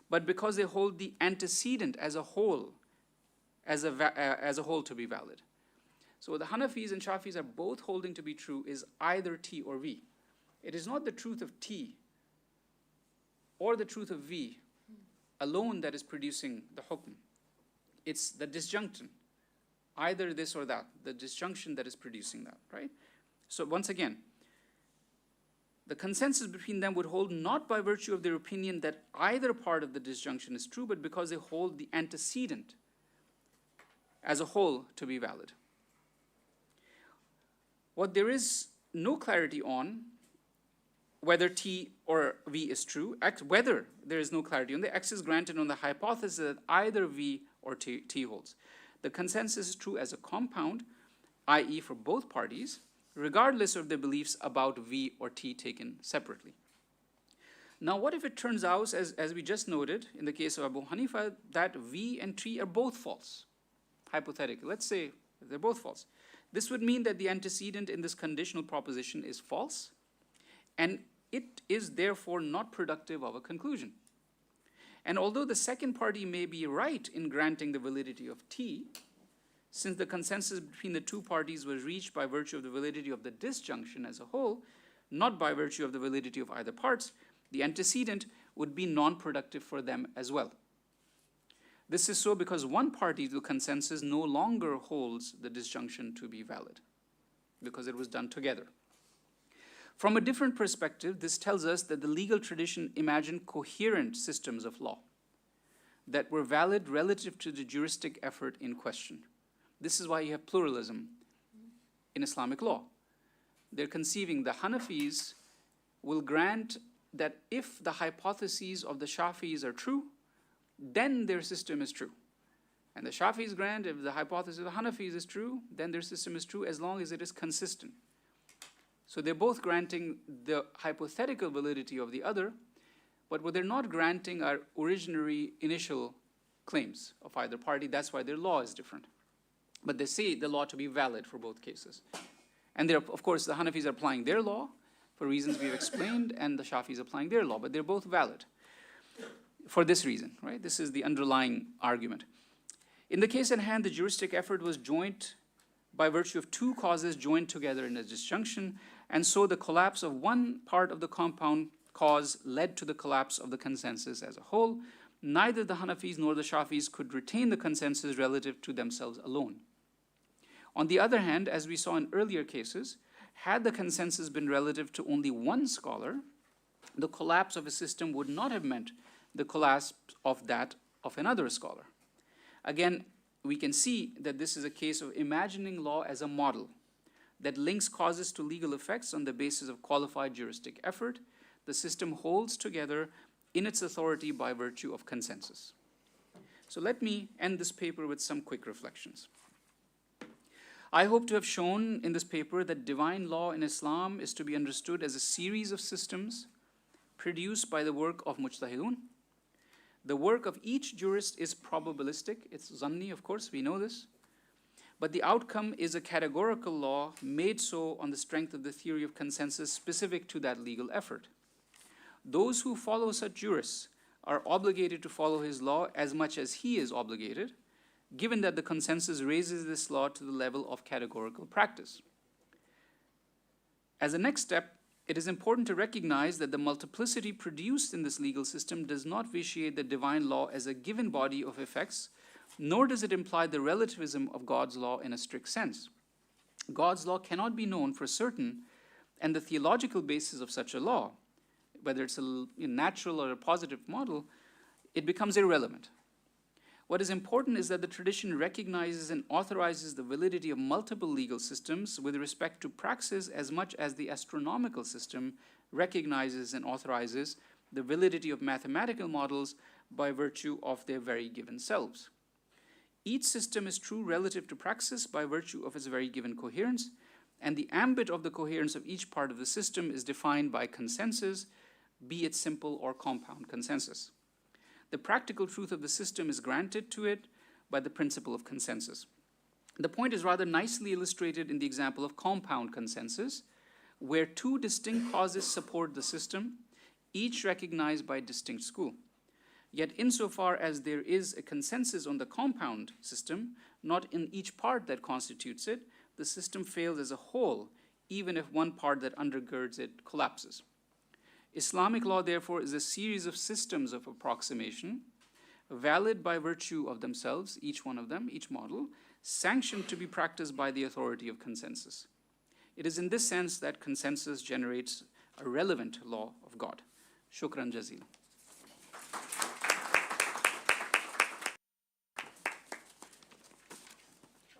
but because they hold the antecedent as a whole, as a whole to be valid. So what the Hanafis and Shafis are both holding to be true is either T or V. It is not the truth of T or the truth of V alone that is producing the hukm. It's the disjunction, either this or that, the disjunction that is producing that, right? So once again, the consensus between them would hold not by virtue of their opinion that either part of the disjunction is true, but because they hold the antecedent as a whole to be valid. What there is no clarity on, whether T or V is true, whether there is no clarity on, the X is granted on the hypothesis that either V or T holds. The consensus is true as a compound, i.e. for both parties, regardless of their beliefs about V or T taken separately. Now, what if it turns out, as we just noted in the case of Abu Hanifa, that V and T are both false? Hypothetically, let's say they're both false. This would mean that the antecedent in this conditional proposition is false, and it is therefore not productive of a conclusion. And although the second party may be right in granting the validity of T, since the consensus between the two parties was reached by virtue of the validity of the disjunction as a whole, not by virtue of the validity of either parts, the antecedent would be non-productive for them as well. This is so because one party to the consensus no longer holds the disjunction to be valid, because it was done together. From a different perspective, this tells us that the legal tradition imagined coherent systems of law that were valid relative to the juristic effort in question. This is why you have pluralism in Islamic law. They're conceiving the Hanafis will grant that if the hypotheses of the Shafis are true, then their system is true. And the Shafis grant if the hypothesis of the Hanafis is true, then their system is true as long as it is consistent. So they're both granting the hypothetical validity of the other, but what they're not granting are originary initial claims of either party. That's why their law is different. But they say the law to be valid for both cases. And they're, of course, the Hanafis are applying their law for reasons we've explained, and the Shafis are applying their law, but they're both valid for this reason, right? This is the underlying argument. In the case at hand, the juristic effort was joint by virtue of two causes joined together in a disjunction, and so the collapse of one part of the compound cause led to the collapse of the consensus as a whole. Neither the Hanafis nor the Shafis could retain the consensus relative to themselves alone. On the other hand, as we saw in earlier cases, had the consensus been relative to only one scholar, the collapse of a system would not have meant the collapse of that of another scholar. Again, we can see that this is a case of imagining law as a model that links causes to legal effects on the basis of qualified juristic effort. The system holds together in its authority by virtue of consensus. So let me end this paper with some quick reflections. I hope to have shown in this paper that divine law in Islam is to be understood as a series of systems produced by the work of mujtahidun. The work of each jurist is probabilistic. It's zanni, of course, we know this. But the outcome is a categorical law made so on the strength of the theory of consensus specific to that legal effort. Those who follow such jurists are obligated to follow his law as much as he is obligated, given that the consensus raises this law to the level of categorical practice. As a next step, It is important to recognize that the multiplicity produced in this legal system does not vitiate the divine law as a given body of effects, nor does it imply the relativism of God's law in a strict sense. God's law cannot be known for certain, and the theological basis of such a law, whether it's a natural or a positive model, it becomes irrelevant. What is important is that the tradition recognizes and authorizes the validity of multiple legal systems with respect to praxis as much as the astronomical system recognizes and authorizes the validity of mathematical models by virtue of their very given selves. Each system is true relative to praxis by virtue of its very given coherence, and the ambit of the coherence of each part of the system is defined by consensus, be it simple or compound consensus. The practical truth of the system is granted to it by the principle of consensus. The point is rather nicely illustrated in the example of compound consensus, where two distinct causes support the system, each recognized by a distinct school. Yet insofar as there is a consensus on the compound system, not in each part that constitutes it, the system fails as a whole, even if one part that undergirds it collapses. Islamic law, therefore, is a series of systems of approximation, valid by virtue of themselves, each one of them, each model, sanctioned to be practiced by the authority of consensus. It is in this sense that consensus generates a relevant law of God. Shukran jazila.